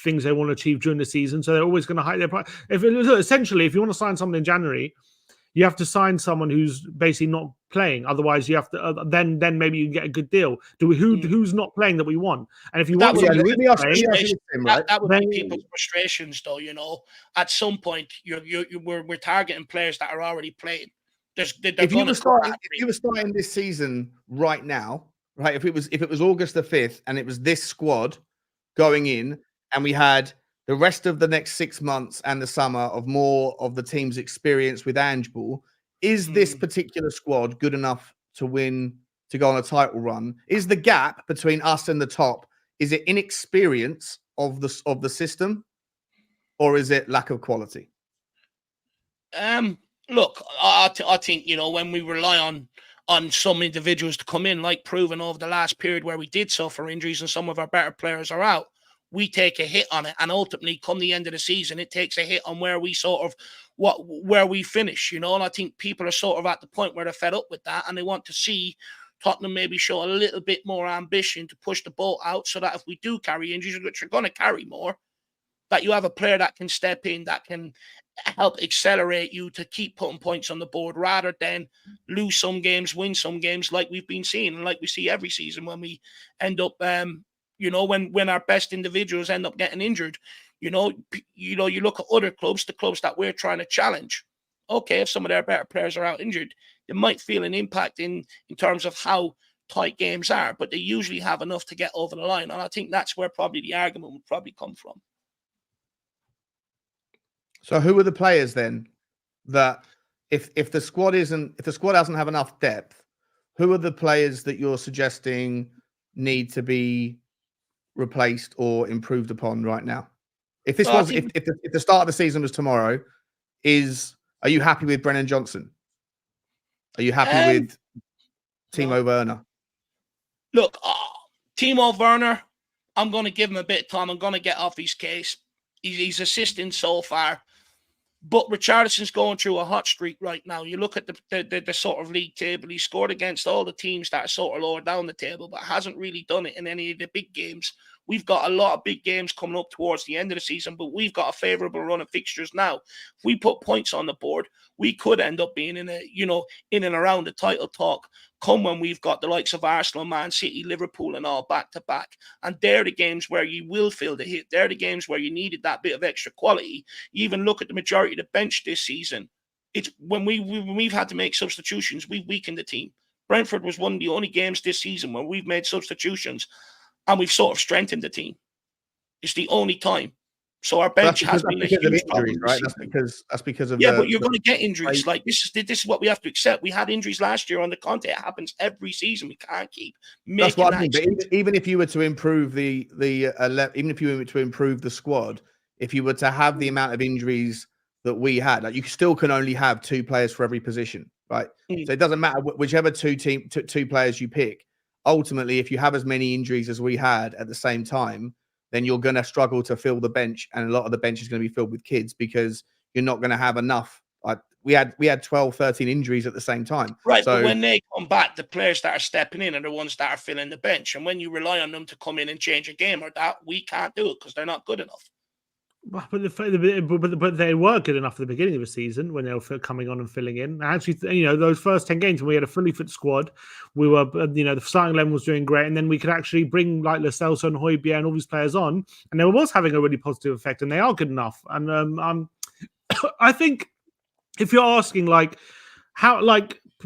things they want to achieve during the season, so they're always going to hike their price. Essentially, if you want to sign someone in January, you have to sign someone who's basically not playing. Otherwise, you have to then maybe you can get a good deal. Who's not playing that we want? And if you want, that would be people's frustrations, though. You know, at some point, we're targeting players that are already playing. If you were starting this season right now, right? If it was August the 5th and it was this squad going in, and we had the rest of the next 6 months and the summer of more of the team's experience with Ange Ball, is this particular squad good enough to win, to go on a title run? Is the gap between us and the top, is it inexperience of the system, or is it lack of quality? Look, I think, you know, when we rely on some individuals to come in, like proven over the last period where we did suffer injuries and some of our better players are out, we take a hit on it. And ultimately, come the end of the season, it takes a hit on where we where we finish, you know. And I think people are sort of at the point where they're fed up with that and they want to see Tottenham maybe show a little bit more ambition to push the boat out so that if we do carry injuries, which we're going to carry more, that you have a player that can step in, that can help accelerate you to keep putting points on the board rather than lose some games, win some games like we've been seeing and like we see every season when we end up, you know, when our best individuals end up getting injured. You look at other clubs, the clubs that we're trying to challenge. Okay, if some of their better players are out injured, they might feel an impact in terms of how tight games are, but they usually have enough to get over the line. And I think that's where probably the argument would probably come from. So who are the players then that if the squad doesn't have enough depth, who are the players that you're suggesting need to be replaced or improved upon right now? If this if the start of the season was tomorrow, are you happy with Brennan Johnson? Are you happy with Timo Werner? Look, Timo Werner, I'm going to give him a bit of time. I'm going to get off his case. He's assisting so far. But Richarlison's going through a hot streak right now. You look at the sort of league table. He scored against all the teams that are sort of lower down the table, but hasn't really done it in any of the big games. We've got a lot of big games coming up towards the end of the season, but we've got a favourable run of fixtures now. If we put points on the board, we could end up being in and around the title talk come when we've got the likes of Arsenal, Man City, Liverpool, and all back to back. And they're the games where you will feel the hit. They're the games where you needed that bit of extra quality. You even look at the majority of the bench this season. It's when we've had to make substitutions, we've weakened the team. Brentford was one of the only games this season where we've made substitutions and we've sort of strengthened the team. It's the only time. So our bench has been a huge problem, right? That's because of but you're going to get injuries. Like this is what we have to accept. We had injuries last year on the Conte. It happens every season. We can't keep making that's what I mean. But even if you were to improve even if you were to improve the squad, if you were to have the amount of injuries that we had, like you still can only have 2 players for every position, right? So it doesn't matter whichever two players you pick. Ultimately, if you have as many injuries as we had at the same time, then you're going to struggle to fill the bench, and a lot of the bench is going to be filled with kids because you're not going to have enough. Like we had 12, 13 injuries at the same time. Right, so, but when they come back, the players that are stepping in are the ones that are filling the bench, and when you rely on them to come in and change a game or that, we can't do it because they're not good enough. But they were good enough at the beginning of the season when they were coming on and filling in. Actually, those first 10 games when we had a fully fit squad, we were, the starting 11 was doing great, and then we could actually bring like Lo Celso and Højbjerg and all these players on, and they was having a really positive effect, and they are good enough. And I think if you're asking how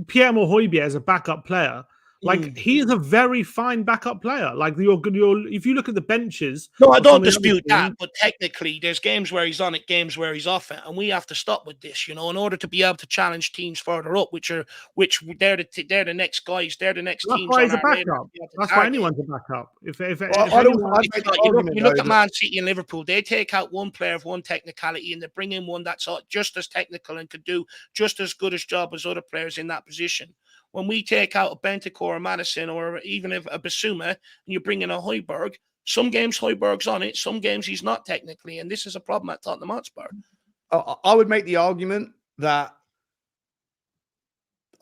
Pierre-Emile Højbjerg as a backup player. He is a very fine backup player. Like if you look at the benches. No, I don't dispute that. But technically, there's games where he's on it, games where he's off it, and we have to stop with this. In order to be able to challenge teams further up, which they're the next guys, they're the next teams. That's why he's a backup. That's why anyone's a backup. You look at Man City and Liverpool, they take out one player of one technicality and they bring in one that's just as technical and could do just as good a job as other players in that position. When we take out a Bentancur or Madison or even a Bissouma and you bring in a Højbjerg, some games Højbjerg's on it, some games he's not technically, and this is a problem at Tottenham Hotspur. I would make the argument that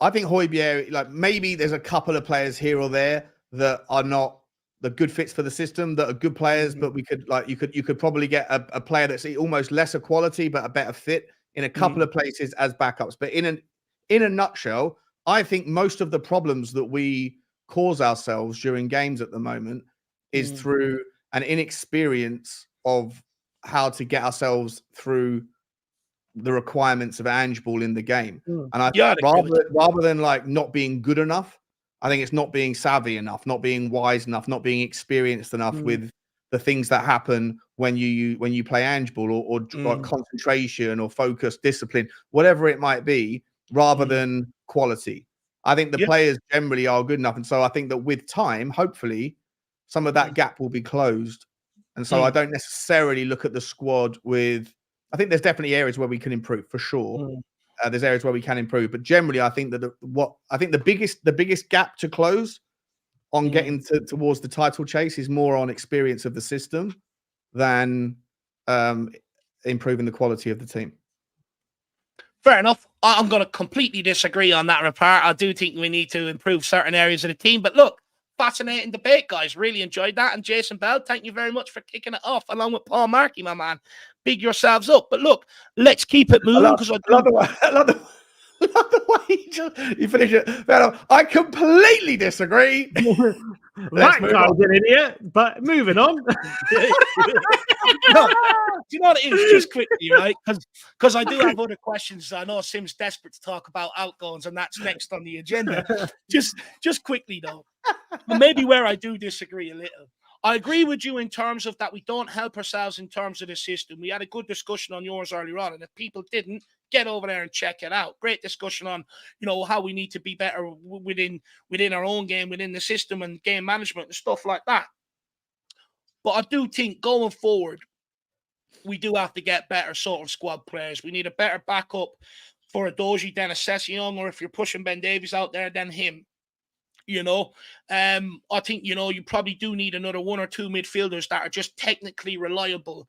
I think Højbjerg, maybe there's a couple of players here or there that are not the good fits for the system, that are good players, but we could you could probably get a player that's almost lesser quality but a better fit in a couple of places as backups. But in a nutshell, I think most of the problems that we cause ourselves during games at the moment is through an inexperience of how to get ourselves through the requirements of handball in the game. And I rather than not being good enough, I think it's not being savvy enough, not being wise enough, not being experienced enough with the things that happen when you play handball or concentration or focus, discipline, whatever it might be, rather than quality. I think the players generally are good enough. And so I think that with time, hopefully, some of that gap will be closed. And so I don't necessarily look at the squad with, I think there's definitely areas where we can improve for sure. There's areas where we can improve, but generally I think that the biggest gap to close on getting towards the title chase is more on experience of the system than improving the quality of the team. Fair enough. I'm going to completely disagree on that report. I do think we need to improve certain areas of the team. But look, fascinating debate, guys. Really enjoyed that. And Jason Bell, thank you very much for kicking it off, along with Paul Markey, my man. Big yourselves up. But look, let's keep it moving. I love the way you finish it. I completely disagree. That guy's an idiot, but moving on. Do you know what it is? Just quickly, right? Because I do have other questions. I know Sim's desperate to talk about outgoings, and that's next on the agenda. Just quickly, though. And maybe where I do disagree a little. I agree with you in terms of that we don't help ourselves in terms of the system. We had a good discussion on yours earlier on, and if people didn't, get over there and check it out. Great discussion on, how we need to be better within our own game, within the system and game management and stuff like that. But I do think going forward, we do have to get better sort of squad players. We need a better backup for a Doji than a Session, or if you're pushing Ben Davies out there, then him. You know, I think, you know, you probably do need another one or two midfielders that are just technically reliable,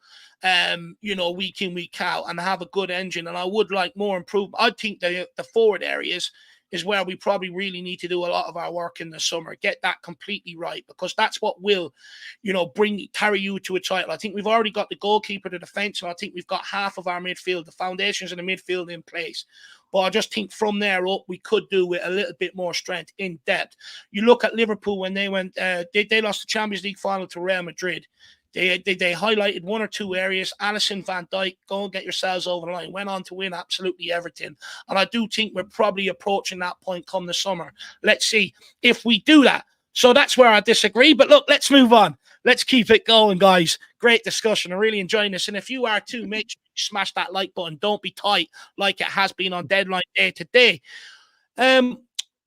you know, week in, week out, and have a good engine. And I would like more improvement. I think the forward areas is where we probably really need to do a lot of our work in the summer. Get that completely right, because that's what will, you know, carry you to a title. I think we've already got the goalkeeper, the defence, and I think we've got half of our midfield, the foundations of the midfield in place. But I just think from there up, we could do with a little bit more strength in depth. You look at Liverpool when they went, they lost the Champions League final to Real Madrid. They highlighted one or two areas. Alisson, Van Dijk, go and get yourselves over the line. Went on to win absolutely everything. And I do think we're probably approaching that point come the summer. Let's see if we do that. So that's where I disagree. But look, let's move on. Let's keep it going, guys. Great discussion. I'm really enjoying this. And if you are too, make sure you smash that like button. Don't be tight like it has been on deadline day today.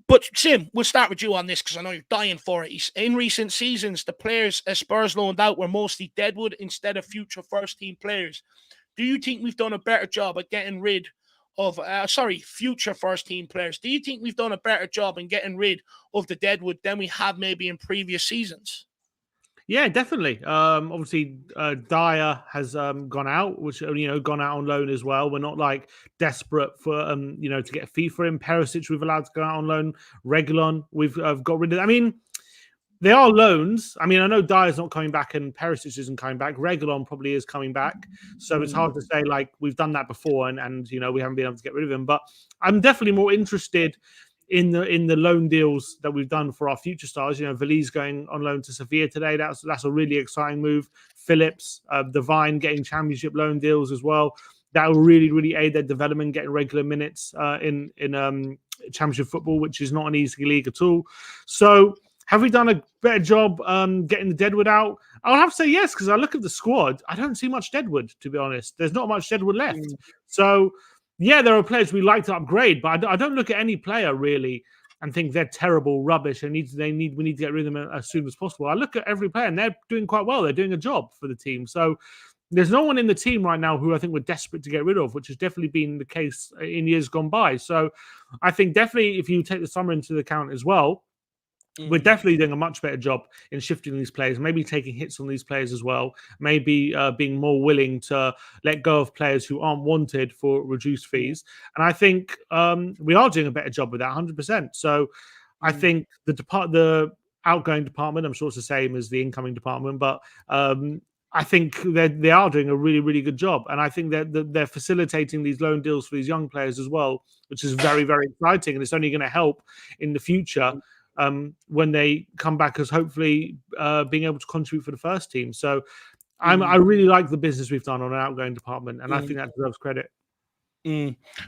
But Sim, we'll start with you on this because I know you're dying for it. In recent seasons, the players Spurs loaned out were mostly deadwood instead of future first-team players. Do you think we've done a better job at getting rid of, future first-team players? Do you think we've done a better job in getting rid of the deadwood than we have maybe in previous seasons? Yeah, definitely. Obviously, Dyer has gone out, which gone out on loan as well. We're not like desperate for to get a fee for him. Perisic, we've allowed to go out on loan. Reguilon, we've got rid of. I mean, they are loans. I mean, I know Dyer's not coming back and Perisic isn't coming back. Reguilon probably is coming back, so it's hard to say like we've done that before and we haven't been able to get rid of him. But I'm definitely more interested in the loan deals that we've done for our future stars. Veliz going on loan to Sevilla today. That's a really exciting move. Phillips, Devine getting championship loan deals as well. That will really, really aid their development, getting regular minutes in championship football, which is not an easy league at all. So have we done a better job getting the deadwood out? I'll have to say yes, because I look at the squad. I don't see much deadwood, to be honest. There's not much deadwood left. So yeah, there are players we like to upgrade, but I don't look at any player really and think they're terrible, rubbish, and we need to get rid of them as soon as possible. I look at every player and they're doing quite well. They're doing a job for the team. So there's no one in the team right now who I think we're desperate to get rid of, which has definitely been the case in years gone by. So I think definitely if you take the summer into account as well, we're definitely doing a much better job in shifting these players, maybe taking hits on these players as well, maybe being more willing to let go of players who aren't wanted for reduced fees. And I think we are doing a better job with that 100%. So I think the outgoing department, I'm sure it's the same as the incoming department, but I think they are doing a really, really good job. And I think that they're facilitating these loan deals for these young players as well, which is very, very exciting. And it's only going to help in the future when they come back as hopefully being able to contribute for the first team. So I really like the business we've done on an outgoing department, and I think that deserves credit.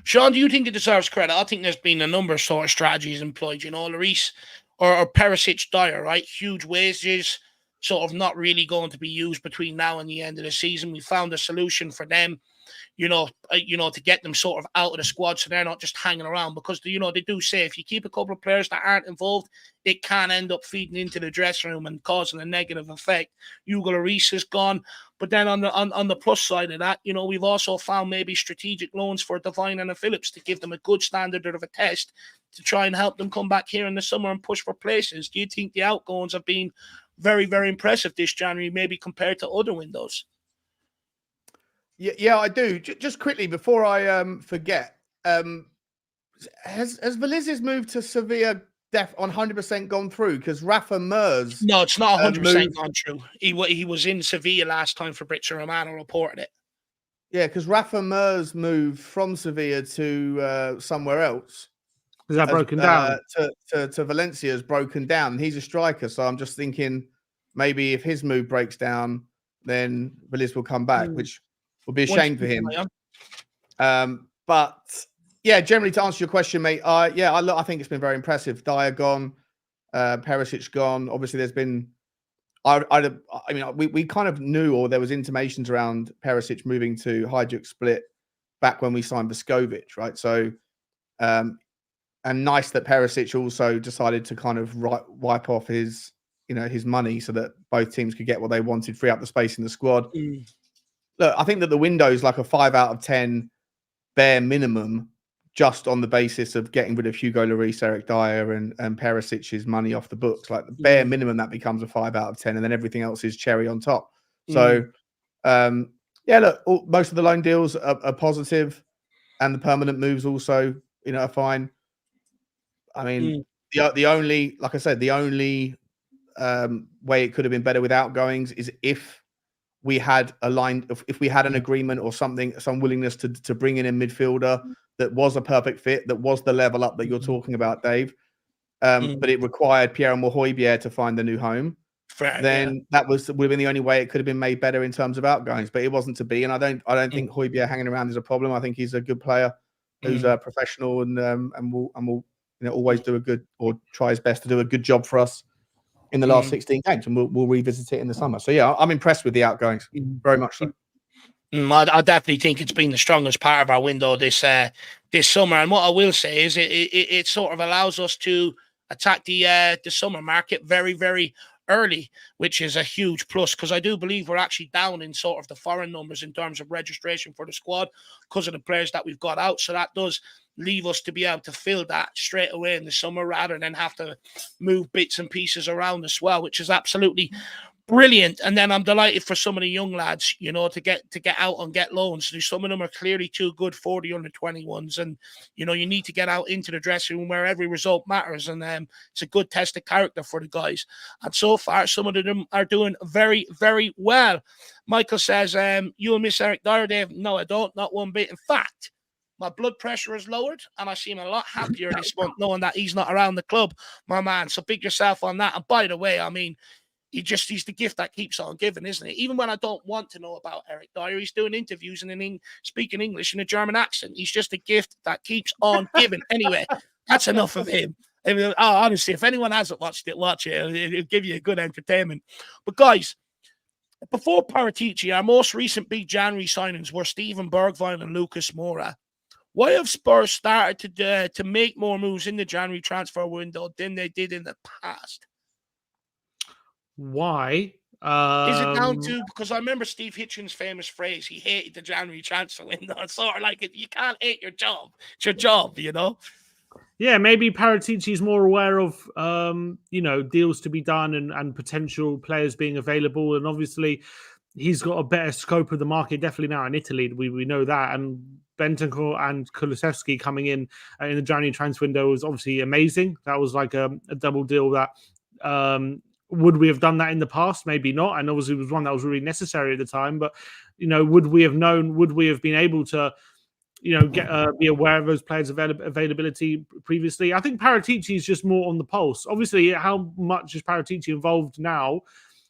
Sean, do you think it deserves credit? I think there's been a number of sort of strategies employed, Lloris or Perisic, Dyer, right? Huge wages, sort of not really going to be used between now and the end of the season. We found a solution for them, to get them sort of out of the squad so they're not just hanging around, because, they do say if you keep a couple of players that aren't involved, it can end up feeding into the dressing room and causing a negative effect. Hugo Lloris is gone. But then on the plus side of that, we've also found maybe strategic loans for Devine and Phillips to give them a good standard of a test to try and help them come back here in the summer and push for places. Do you think the outgoings have been very, very impressive this January, maybe compared to other windows? Yeah, I do. Just quickly before I forget, has Veliz's move to Sevilla 100% gone through? Because Rafa Mers, no, it's not 100% gone through. He was in Sevilla last time. Fabrizio Romano reported it. Yeah, because Rafa Mers moved from Sevilla to somewhere else. Is that broken down? To Valencia has broken down. He's a striker, so I'm just thinking maybe if his move breaks down, then Veliz will come back, which would be a shame for him. But yeah, generally to answer your question, mate, I think it's been very impressive. Dyer gone, Perisic gone. Obviously, there's been, we kind of knew, or there was intimations around Perisic moving to Hajduk Split back when we signed Boskovic, right? So, and nice that Perisic also decided to kind of wipe off his money so that both teams could get what they wanted, free up the space in the squad. Look, I think that the window is like a 5 out of 10 bare minimum, just on the basis of getting rid of Hugo Lloris, Eric Dyer, and Perisic's money off the books. Like the bare minimum, that becomes a 5 out of 10, and then everything else is cherry on top. So, yeah, look, most of the loan deals are positive, and the permanent moves also, are fine. I mean, the only, like I said, the only way it could have been better with outgoings is if we had if we had an agreement or something, some willingness to bring in a midfielder that was a perfect fit, that was the level up that you're talking about, Dave. But it required Pierre-Emile Højbjerg to find a new home. Then that would have been the only way it could have been made better in terms of outgoings, but it wasn't to be. And I don't think Højbjerg hanging around is a problem. I think he's a good player who's a professional and will always do a good, or try his best to do a good job for us in the last 16 games, and we'll revisit it in the summer. So yeah, I'm impressed with the outgoings, very much so. I definitely think it's been the strongest part of our window this summer. And what I will say is it sort of allows us to attack the summer market very, very early, which is a huge plus, because I do believe we're actually down in sort of the foreign numbers in terms of registration for the squad because of the players that we've got out. So that does leave us to be able to fill that straight away in the summer rather than have to move bits and pieces around as well, which is absolutely brilliant. And then I'm delighted for some of the young lads, to get out and get loans. Some of them are clearly too good for the under-21s, and you need to get out into the dressing room where every result matters, and it's a good test of character for the guys. And so far, some of them are doing very, very well. Michael says, "You'll miss Eric Dyer, Dave." No, I don't, not one bit. In fact, my blood pressure is lowered, and I seem a lot happier this month knowing that he's not around the club, my man. So big yourself on that. And by the way, I mean, he's the gift that keeps on giving, isn't it? Even when I don't want to know about Eric Dyer, he's doing interviews and speaking English in a German accent. He's just a gift that keeps on giving. Anyway, that's enough of him. I mean, honestly, if anyone hasn't watched it, watch it. It'll give you a good entertainment. But guys, before Paratici, our most recent big January signings were Steven Bergwijn and Lucas Moura. Why have Spurs started to make more moves in the January transfer window than they did in the past? Why? Is it down to, because I remember Steve Hitchens' famous phrase, he hated the January transfer window. It's sort of like, you can't hate your job. It's your job, Yeah, maybe Paratici is more aware of, deals to be done and potential players being available. And obviously, he's got a better scope of the market, definitely now in Italy. We know that. And Bentancur and Kulusevski coming in the January transfer window was obviously amazing. That was like a double deal that... would we have done that in the past? Maybe not. And obviously it was one that was really necessary at the time. But, would we have known, would we have been able to, be aware of those players' availability previously? I think Paratici is just more on the pulse. Obviously, how much is Paratici involved now?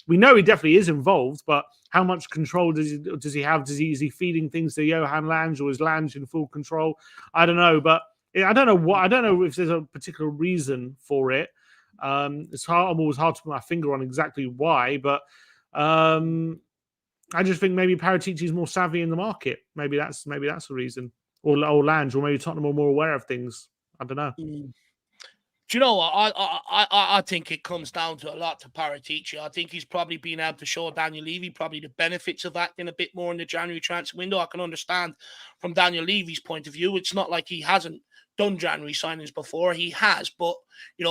We know he definitely is involved, but how much control does he have? Is he feeding things to Johan Lange, or is Lange in full control? I don't know. But I don't know if there's a particular reason for it. It's always hard to put my finger on exactly why, but I just think maybe Paratici is more savvy in the market. Maybe that's the reason, or Lange, or maybe Tottenham are more aware of things. I don't know. Do you know what? I think it comes down to a lot to Paratici. I think he's probably been able to show Daniel Levy probably the benefits of acting a bit more in the January transfer window. I can understand from Daniel Levy's point of view. It's not like he hasn't done January signings before. He has, but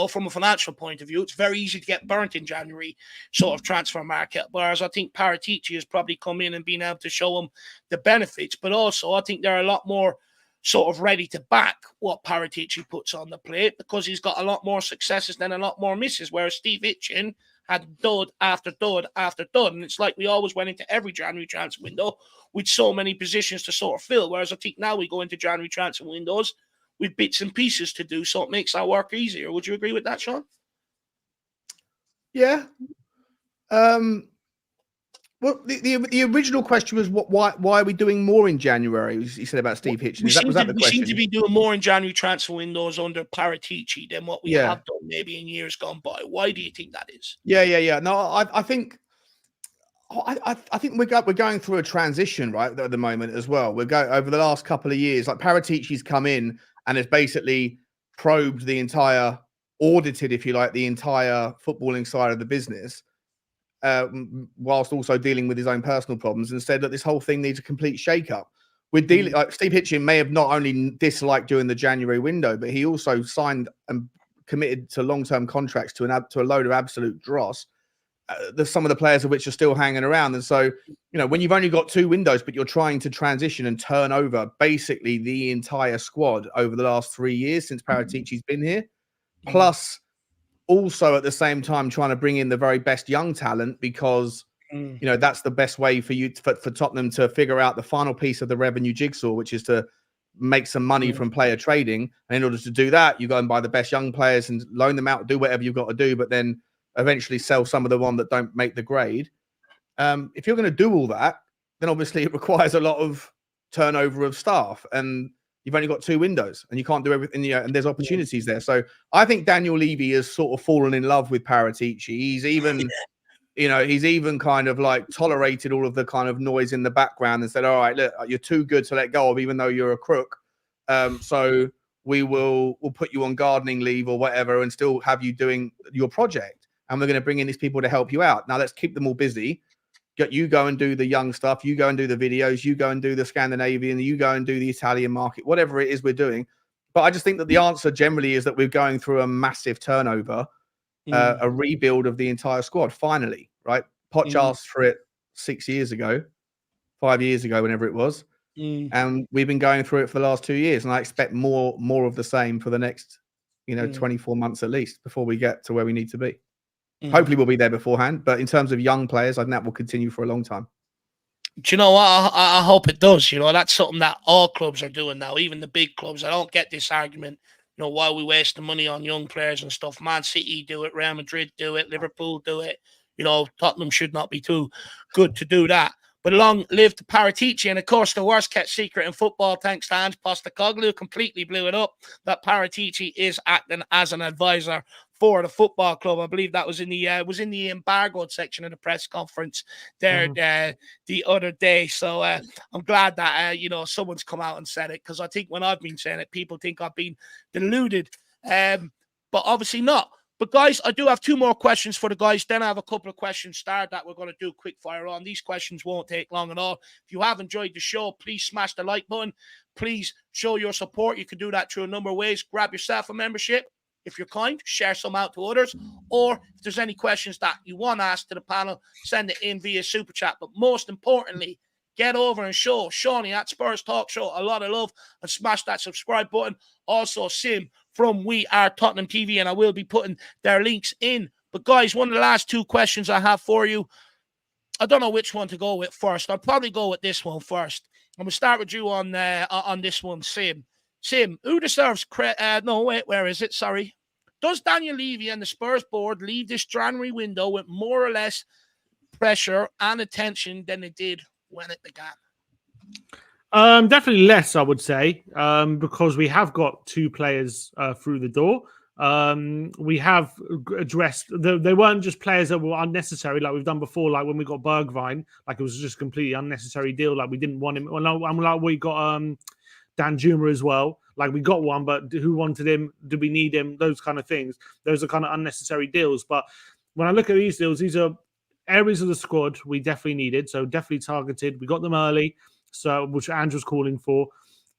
from a financial point of view, it's very easy to get burnt in January sort of transfer market. Whereas I think Paratici has probably come in and been able to show him the benefits, but also I think they're a lot more sort of ready to back what Paratici puts on the plate, because he's got a lot more successes than a lot more misses, whereas Steve Hitchen had dud after dud after dud. And it's like we always went into every January transfer window with so many positions to sort of fill, whereas I think now we go into January transfer windows with bits and pieces to do, so it makes our work easier. Would you agree with that, Sean? Yeah. Well, the original question was why are we doing more in January? You said about Steve Hitchens. Was that the question? We seem to be doing more in January transfer windows under Paratici than what we have done maybe in years gone by. Why do you think that is? Yeah. No, I think we're going through a transition right at the moment as well. We're going over the last couple of years. Like Paratici's come in and has basically probed audited, if you like, the entire footballing side of the business. Whilst also dealing with his own personal problems, and said that this whole thing needs a complete shake-up. with dealing, like Steve Hitchin may have not only disliked during the January window, but he also signed and committed to long-term contracts to a load of absolute dross. There's some of the players of which are still hanging around, and so when you've only got 2 windows, but you're trying to transition and turn over basically the entire squad over the last 3 years since Paratici's been here, plus also at the same time trying to bring in the very best young talent because. That's the best way for you for Tottenham to figure out the final piece of the revenue jigsaw, which is to make some money from player trading. And in order to do that, you go and buy the best young players and loan them out, do whatever you've got to do, but then eventually sell some of the one that don't make the grade. If you're going to do all that, then obviously it requires a lot of turnover of staff, and you've only got 2 windows and you can't do everything, and there's opportunities there. So I think Daniel Levy has sort of fallen in love with Paratici. He's even... he's even kind of like tolerated all of the kind of noise in the background and said, all right, look, you're too good to let go of, even though you're a crook. So we'll put you on gardening leave or whatever and still have you doing your project. And we're going to bring in these people to help you out. Now let's keep them all busy. You go and do the young stuff. You go and do the videos. You go and do the Scandinavian. You go and do the Italian market, whatever it is we're doing. But I just think that the answer generally is that we're going through a massive turnover. A rebuild of the entire squad, finally, right? Poch asked for it 6 years ago, 5 years ago, whenever it was. And we've been going through it for the last 2 years. And I expect more of the same for the next, 24 months at least before we get to where we need to be. Hopefully we'll be there beforehand. But in terms of young players, I think that will continue for a long time. Do you know what? I hope it does. That's something that all clubs are doing now, even the big clubs. I don't get this argument. Why we waste the money on young players and stuff. Man City do it, Real Madrid do it, Liverpool do it. Tottenham should not be too good to do that. But long live the Paratici. And of course, the worst kept secret in football, thanks to Ange Postecoglou, completely blew it up, that Paratici is acting as an advisor for the football club. I believe that was in the embargoed section of the press conference there the other day. So I'm glad that someone's come out and said it, because I think when I've been saying it, people think I've been deluded, but obviously not. But guys, I do have 2 more questions for the guys. Then I have a couple of questions started that we're going to do quick fire on. These questions won't take long at all. If you have enjoyed the show, please smash the like button. Please show your support. You can do that through a number of ways. Grab yourself a membership. If you're kind, share some out to others. Or if there's any questions that you want asked to the panel, send it in via Super Chat. But most importantly, get over and show Shawnee at Spurs Talk Show a lot of love and smash that subscribe button. Also, Sim from We Are Tottenham TV, and I will be putting their links in. But guys, one of the last 2 questions I have for you, I don't know which one to go with first. I'll probably go with this one first. I'm going to start with you on this one, Sim. Sim, who deserves credit? No, wait, where is it? Sorry. Does Daniel Levy and the Spurs board leave this January window with more or less pressure and attention than it did when it began? Definitely less, I would say, because we have got 2 players through the door. We have addressed, they weren't just players that were unnecessary like we've done before, like when we got Bergwijn, like it was just a completely unnecessary deal, like we didn't want him. Well, like we got Dan Juma as well, like we got one, but who wanted him? Do we need him? Those kind of things. Those are kind of unnecessary deals. But when I look at these deals, these are areas of the squad we definitely needed, so definitely targeted. We got them early, so which Andrew's calling for.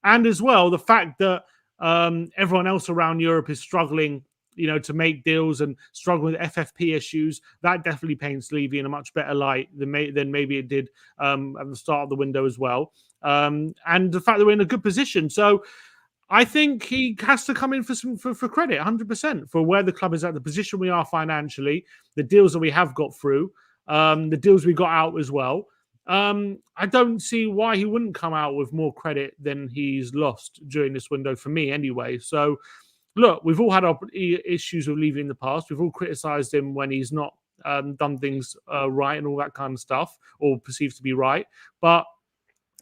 And as well, the fact that everyone else around Europe is struggling, to make deals and struggling with FFP issues, that definitely paints Levy in a much better light than maybe it did at the start of the window as well. And the fact that we're in a good position. So I think he has to come in for credit, 100%, for where the club is at, the position we are financially, the deals that we have got through, the deals we got out as well. I don't see why he wouldn't come out with more credit than he's lost during this window, for me anyway. So, look, we've all had our issues with Levy in the past. We've all criticised him when he's not done things right and all that kind of stuff, or perceived to be right. But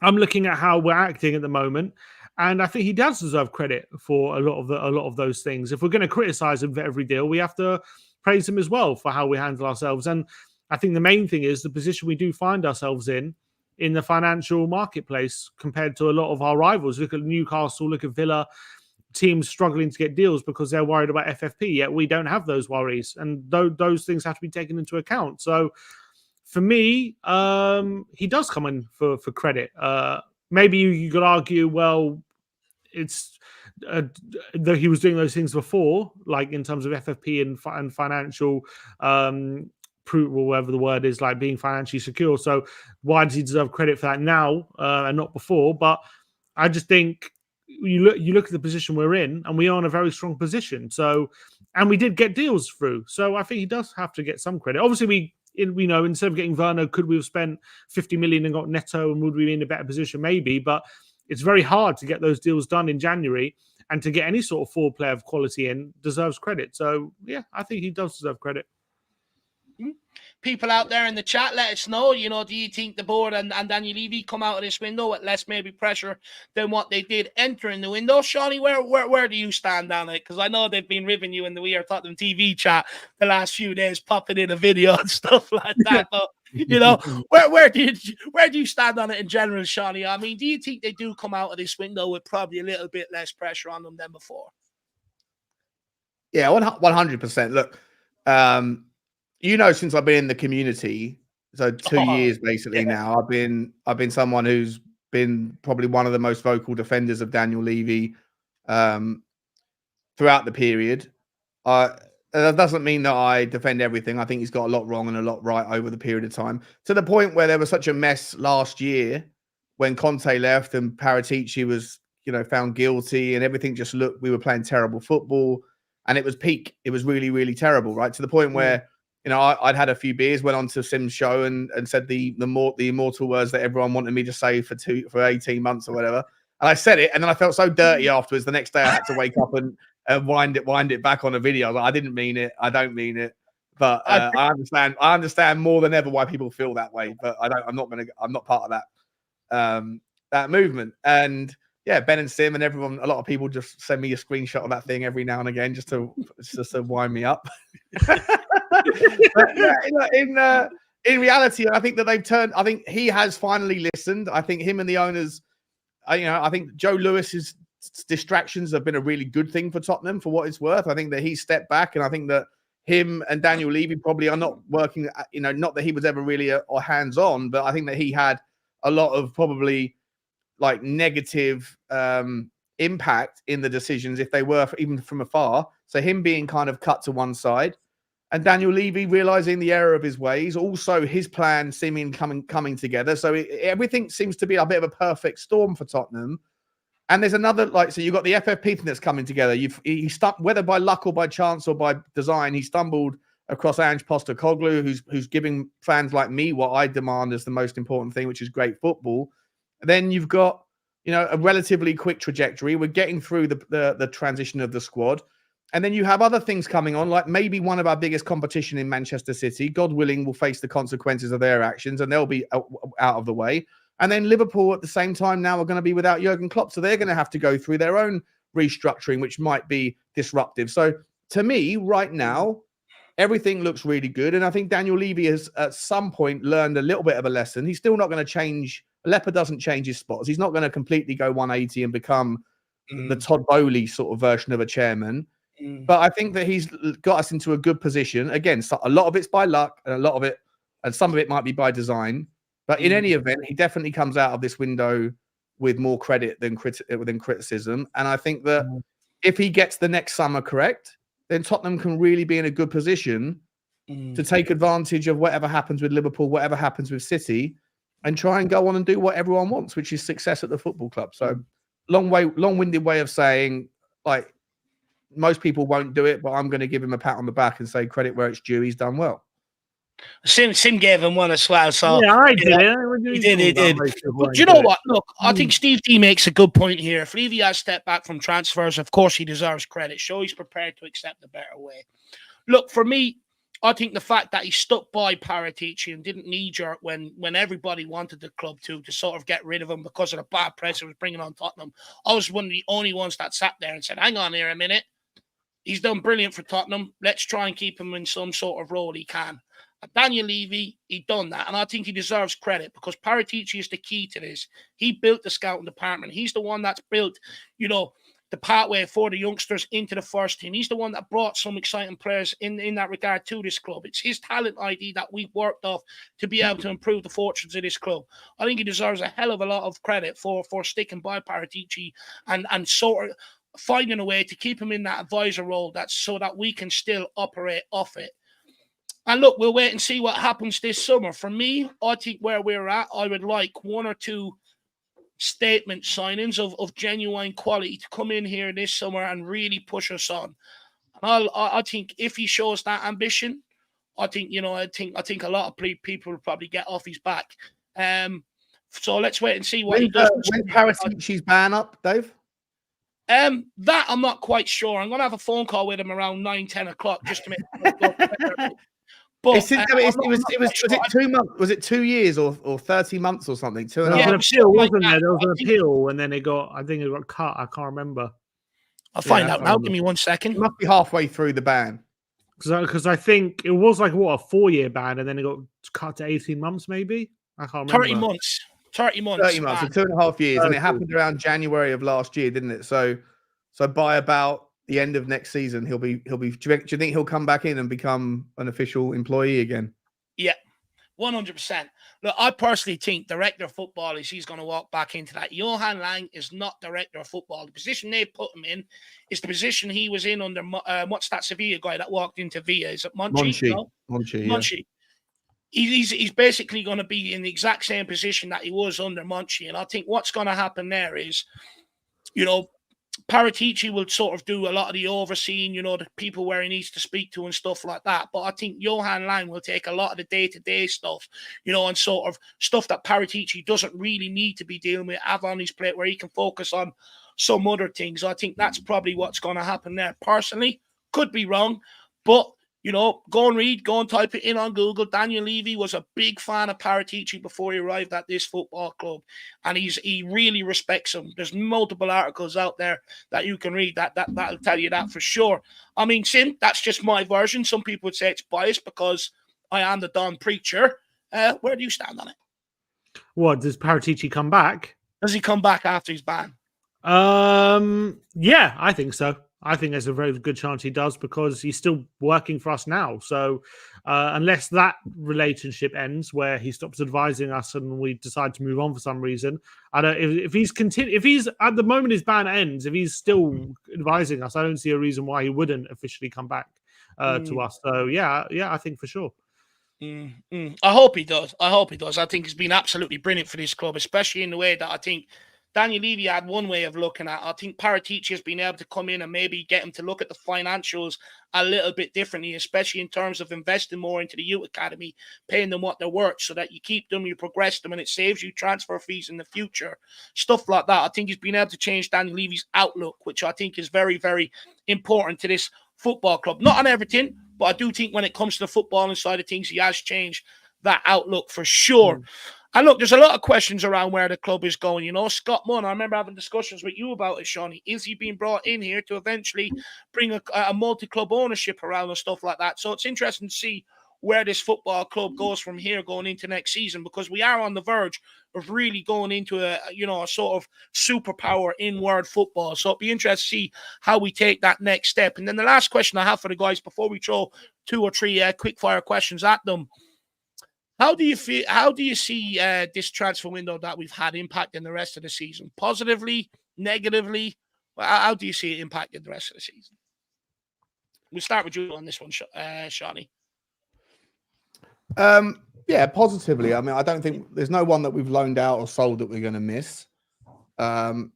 I'm looking at how we're acting at the moment, and I think he does deserve credit for a lot of those things. If we're going to criticise him for every deal, we have to praise him as well for how we handle ourselves. And I think the main thing is the position we do find ourselves in the financial marketplace compared to a lot of our rivals. Look at Newcastle, look at Villa, teams struggling to get deals because they're worried about FFP, yet we don't have those worries. And those things have to be taken into account. So for me, he does come in for credit. maybe you could argue, well, it's though he was doing those things before, like in terms of FFP and financial proof, or whatever the word is, like being financially secure. So why does he deserve credit for that now and not before? But I just think you look at the position we're in, and we are in a very strong position. So, and we did get deals through. So I think he does have to get some credit. Obviously, we know instead of getting Werner, could we have spent 50 million and got Neto, and would we be in a better position? Maybe, but it's very hard to get those deals done in January, and to get any sort of forward player of quality in deserves credit. So yeah, I think he does deserve credit. People out there in the chat, let us know, do you think the board and Daniel Levy come out of this window with less maybe pressure than what they did entering the window? Shawnee, where do you stand on it? Because I know they've been ribbing you in the We Are Tottenham TV chat the last few days, popping in a video and stuff like that. But where do you stand on it in general, Shawnee? I mean, do you think they do come out of this window with probably a little bit less pressure on them than before? Yeah, 100%. Look, since I've been in the community, so 2 years basically now, I've been someone who's been probably one of the most vocal defenders of Daniel Levy throughout the period. That doesn't mean that I defend everything. I think he's got a lot wrong and a lot right over the period of time, to the point where there was such a mess last year when Conte left and Paratici was, found guilty, and everything just looked, we were playing terrible football, and it was peak. It was really, really terrible, right? To the point where, I'd had a few beers, went on to Sim's show and said the immortal words that everyone wanted me to say for 18 months or whatever. And I said it, and then I felt so dirty afterwards. The next day I had to wake up and wind it back on a video. I didn't mean it. I don't mean it. But I understand more than ever why people feel that way. But I'm not part of that movement. And yeah, Ben and Sim and everyone, a lot of people just send me a screenshot of that thing every now and again just to wind me up. But, yeah, in reality, I think that they've turned. I think he has finally listened. I think him and the owners. I think Joe Lewis's distractions have been a really good thing for Tottenham, for what it's worth. I think that he stepped back, and I think that him and Daniel Levy probably are not working. Not that he was ever really or hands on, but I think that he had a lot of probably like negative impact in the decisions if they were even from afar. So him being kind of cut to one side, and Daniel Levy realizing the error of his ways, also his plan seeming coming together. So everything seems to be a bit of a perfect storm for Tottenham. And there's another, so you've got the FFP thing that's coming together. He whether by luck or by chance or by design, he stumbled across Ange Postecoglou, who's giving fans like me what I demand as the most important thing, which is great football. Then you've got, a relatively quick trajectory. We're getting through the transition of the squad. And then you have other things coming on, like maybe one of our biggest competition in Manchester City, God willing, will face the consequences of their actions, and they'll be out of the way. And then Liverpool at the same time now are going to be without Jurgen Klopp. So they're going to have to go through their own restructuring, which might be disruptive. So to me, right now, everything looks really good. And I think Daniel Levy has at some point learned a little bit of a lesson. He's still not going to change. Leopard doesn't change his spots. He's not going to completely go 180 and become the Todd Bowley sort of version of a chairman. But I think that he's got us into a good position. Again, so a lot of it's by luck, and some of it might be by design. But in any event, he definitely comes out of this window with more credit than criticism. And I think that if he gets the next summer correct, then Tottenham can really be in a good position to take advantage of whatever happens with Liverpool, whatever happens with City, and try and go on and do what everyone wants, which is success at the football club. So long-winded way of saying, like, most people won't do it, but I'm going to give him a pat on the back and say credit where it's due. He's done well. Sim gave him one as well. So yeah, I did it. He did. But do you know what? Look, I think Steve D makes a good point here. If Levy has stepped back from transfers, of course he deserves credit. Show he's prepared to accept a better way. Look, for me, I think the fact that he stuck by Paratici and didn't knee-jerk when everybody wanted the club to sort of get rid of him because of the bad press it was bringing on Tottenham. I was one of the only ones that sat there and said, hang on here a minute. He's done brilliant for Tottenham. Let's try and keep him in some sort of role he can. Daniel Levy, he done that, and I think he deserves credit because Paratici is the key to this. He built the scouting department. He's the one that's built, the pathway for the youngsters into the first team. He's the one that brought some exciting players in that regard to this club. It's his talent ID that we've worked off to be able to improve the fortunes of this club. I think he deserves a hell of a lot of credit for sticking by Paratici and sort of finding a way to keep him in that advisor role, that's so that we can still operate off it. And look, we'll wait and see what happens this summer. For me, I think where we're at, I would like 1 or 2 statement signings of genuine quality to come in here this summer and really push us on. And I think if he shows that ambition, I think a lot of people will probably get off his back. So let's wait and see what he does. When Paratici's ban up, Dave? That I'm not quite sure. I'm gonna have a phone call with him around 9-10 o'clock just to make. But was it 2 months? Was it 2 years or 30 months or something? 2.5. There was an appeal, wasn't there? There was an appeal, and then I think it got cut. I can't remember. I'll find out now. Give me 1 second. It must be halfway through the ban. Because I think it was like a 4-year ban, and then it got cut to 18 months, maybe. I can't remember. 30 months. 30 months. 30 months. So 2.5 years, and it happened around January of last year, didn't it? So by about the end of next season, he'll be. Do you think he'll come back in and become an official employee again? Yeah, 100%. Look, I personally think director of football he's going to walk back into that. Johan Lang is not director of football. The position they put him in is the position he was in under what's that Sevilla guy that walked into Villa? Is it Monchi? Monchi. He's basically going to be in the exact same position that he was under Monchi. And I think what's going to happen there is, Paratici will sort of do a lot of the overseeing, the people where he needs to speak to and stuff like that. But I think Johan Lang will take a lot of the day-to-day stuff, and sort of stuff that Paratici doesn't really need to be dealing with, have on his plate where he can focus on some other things. I think that's probably what's going to happen there. Personally, could be wrong, but go and type it in on Google. Daniel Levy was a big fan of Paratici before he arrived at this football club, and he really respects him. There's multiple articles out there that you can read that'll tell you that for sure. I mean, Sim, that's just my version. Some people would say it's biased because I am the Don preacher. Where do you stand on it? What, does Paratici come back? Does he come back after his ban? Yeah, I think so. I think there's a very good chance he does because he's still working for us now. So unless that relationship ends where he stops advising us and we decide to move on for some reason, I don't. If he's at the moment his ban ends, if he's still advising us, I don't see a reason why he wouldn't officially come back to us. So yeah, I think for sure. I hope he does. I think he's been absolutely brilliant for this club, especially in the way that I think Daniel Levy had one way of looking at it. I think Paratici has been able to come in and maybe get him to look at the financials a little bit differently, especially in terms of investing more into the youth academy, paying them what they're worth so that you keep them, you progress them, and it saves you transfer fees in the future. Stuff like that. I think he's been able to change Daniel Levy's outlook, which I think is very, very important to this football club. Not on everything, but I do think when it comes to the footballing side of things, he has changed that outlook for sure. And look, there's a lot of questions around where the club is going. Scott Munn, I remember having discussions with you about it, Shawnee. Is he being brought in here to eventually bring a multi-club ownership around and stuff like that? So it's interesting to see where this football club goes from here going into next season, because we are on the verge of really going into a sort of superpower in world football. So it'll be interesting to see how we take that next step. And then the last question I have for the guys before we throw 2 or 3 quick fire questions at them. How do you feel? How do you see this transfer window that we've had impacting the rest of the season? Positively, negatively? How do you see it impacting the rest of the season? We'll start with you on this one, Shawnee. Yeah, positively. I mean, I don't think there's no one that we've loaned out or sold that we're going to miss. And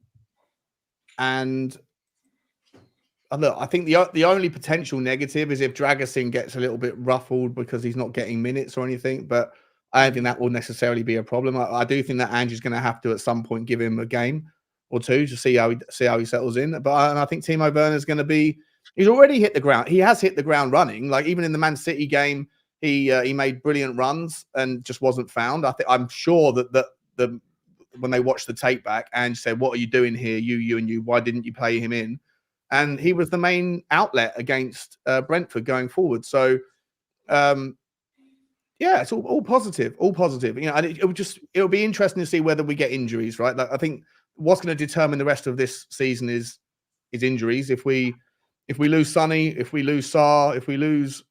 look, I think the only potential negative is if Dragusin gets a little bit ruffled because he's not getting minutes or anything. But I don't think that will necessarily be a problem. I do think that Angie's going to have to at some point give him a game or two to see how he settles in. But I think Timo Werner's going to be. He's already hit the ground. He has hit the ground running. Like even in the Man City game, he made brilliant runs and just wasn't found. I'm sure that when they watched the tape back, Ange said, "What are you doing here? You. Why didn't you play him in?" And he was the main outlet against Brentford going forward. So, yeah, it's all positive, all positive. And it'll be interesting to see whether we get injuries, right? Like, I think what's going to determine the rest of this season is is injuries. If we lose Sonny, if we lose Sarr, if we lose,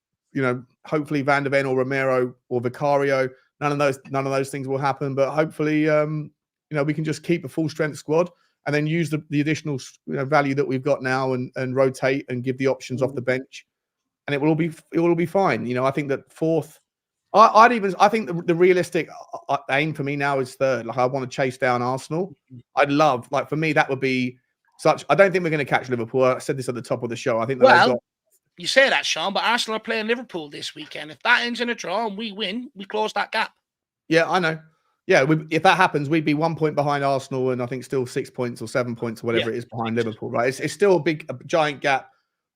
hopefully Van der Ven or Romero or Vicario, none of those things will happen. But hopefully, we can just keep a full strength squad and then use the additional value that we've got now and rotate and give the options off the bench, and it will all be fine. I think that fourth. I think the realistic aim for me now is third. Like, I want to chase down Arsenal. I'd love, for me, that would be such. I don't think we're going to catch Liverpool. I said this at the top of the show. I think that you say that, Sean, but Arsenal are playing Liverpool this weekend. If that ends in a draw and we win, we close that gap. Yeah, I know. Yeah, if that happens, we'd be 1 point behind Arsenal, and I think still 6 points or 7 points or whatever it is behind Liverpool. Right? It's still a giant gap.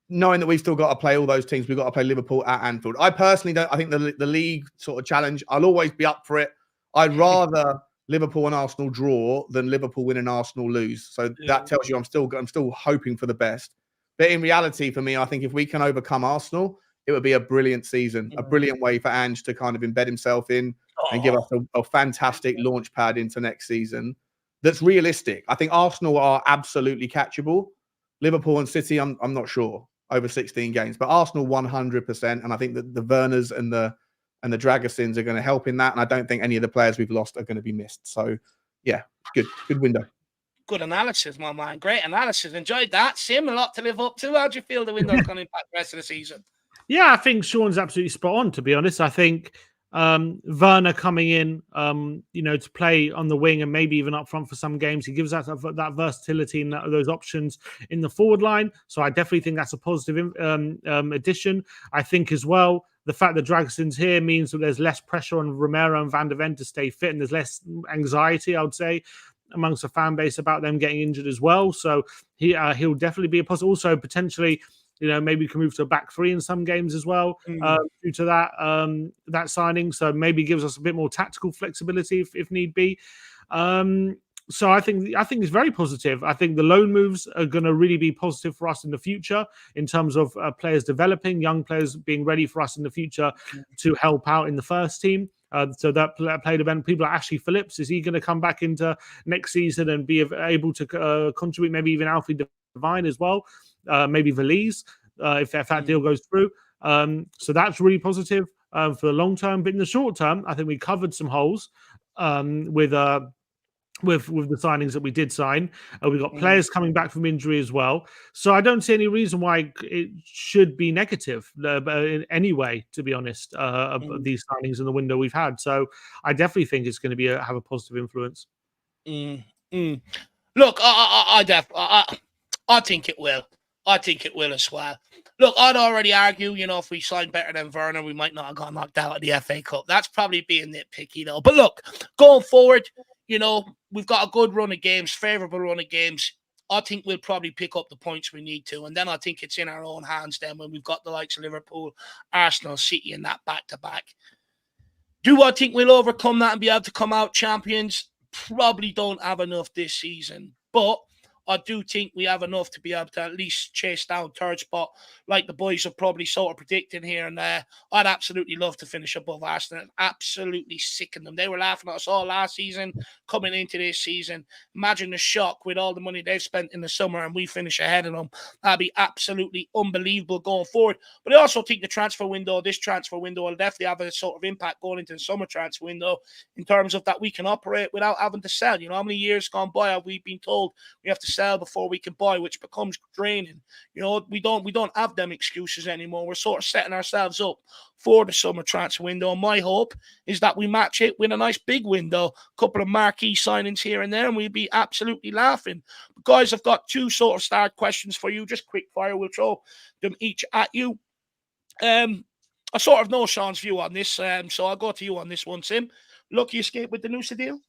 Knowing that we've still got to play all those teams, we've got to play Liverpool at Anfield. I personally don't. I think the league sort of challenge, I'll always be up for it. I'd rather Liverpool and Arsenal draw than Liverpool win and Arsenal lose. So that tells you I'm still hoping for the best. But in reality, for me, I think if we can overcome Arsenal, it would be a brilliant season, a brilliant way for Ange to kind of embed himself in and give us a fantastic launch pad into next season that's realistic. I think Arsenal are absolutely catchable. Liverpool and City, I'm not sure. Over 16 games, but Arsenal 100%, and I think that the Werners and the Dragosins are going to help in that, and I don't think any of the players we've lost are going to be missed. So, yeah, good window. Good analysis, my man. Great analysis. Enjoyed that. Sim, a lot to live up to. How do you feel the window's going to impact the rest of the season? Yeah, I think Sean's absolutely spot on. To be honest, I think Werner coming in, to play on the wing and maybe even up front for some games. He gives us that versatility and those options in the forward line. So I definitely think that's a positive addition. I think as well, the fact that Dragoson's here means that there's less pressure on Romero and Van der Ven to stay fit, and there's less anxiety, I would say, amongst the fan base about them getting injured as well. So he'll definitely be a positive. Also, potentially, maybe we can move to a back three in some games as well due to that signing. So maybe gives us a bit more tactical flexibility if need be. So I think it's very positive. I think the loan moves are going to really be positive for us in the future in terms of players developing, young players being ready for us in the future to help out in the first team. So that played event, people like Ashley Phillips, is he going to come back into next season and be able to contribute? Maybe even Alfie Devine as well. Maybe Valise, if that deal goes through. So that's really positive for the long term. But in the short term, I think we covered some holes with the signings that we did sign. We've got players coming back from injury as well. So I don't see any reason why it should be negative in any way, to be honest, of these signings in the window we've had. So I definitely think it's going to have a positive influence. Look, I think it will. I think it will as well. Look, I'd already argue, if we signed better than Werner, we might not have got knocked out of the FA Cup. That's probably being nitpicky, though. But look, going forward, we've got a good run of games, favourable run of games. I think we'll probably pick up the points we need to. And then I think it's in our own hands then when we've got the likes of Liverpool, Arsenal, City and that back-to-back. Do I think we'll overcome that and be able to come out champions? Probably don't have enough this season. But I do think we have enough to be able to at least chase down third spot, like the boys have probably sort of predicting here and there. I'd absolutely love to finish above Arsenal. Absolutely sicken them. They were laughing at us all last season, coming into this season. Imagine the shock with all the money they've spent in the summer and we finish ahead of them. That'd be absolutely unbelievable going forward. But I also think this transfer window will definitely have a sort of impact going into the summer transfer window in terms of that we can operate without having to sell. How many years gone by have we been told we have to sell before we can buy, which becomes draining. We don't have them excuses anymore. We're sort of setting ourselves up for the summer transfer window. And my hope is that we match it with a nice big window, a couple of marquee signings here and there, and we'll be absolutely laughing. But guys, I've got two sort of start questions for you, just quick fire. We'll throw them each at you. I sort of know Sean's view on this, so I'll go to you on this one, Sim. Lucky escape with the Noosa deal?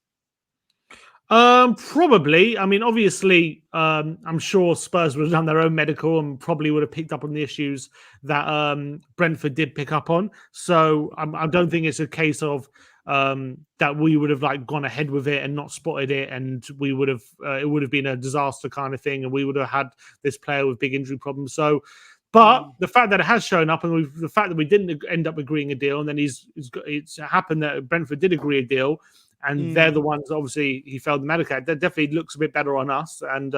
Probably. I mean, obviously, I'm sure Spurs would have done their own medical and probably would have picked up on the issues that Brentford did pick up on. So I don't think it's a case of that we would have gone ahead with it and not spotted it, and we would have it would have been a disaster kind of thing, and we would have had this player with big injury problems. So. But the fact that it has shown up, and the fact that we didn't end up agreeing a deal, and then it's happened that Brentford did agree a deal, and they're the ones, obviously, he failed the medical. That definitely looks a bit better on us. And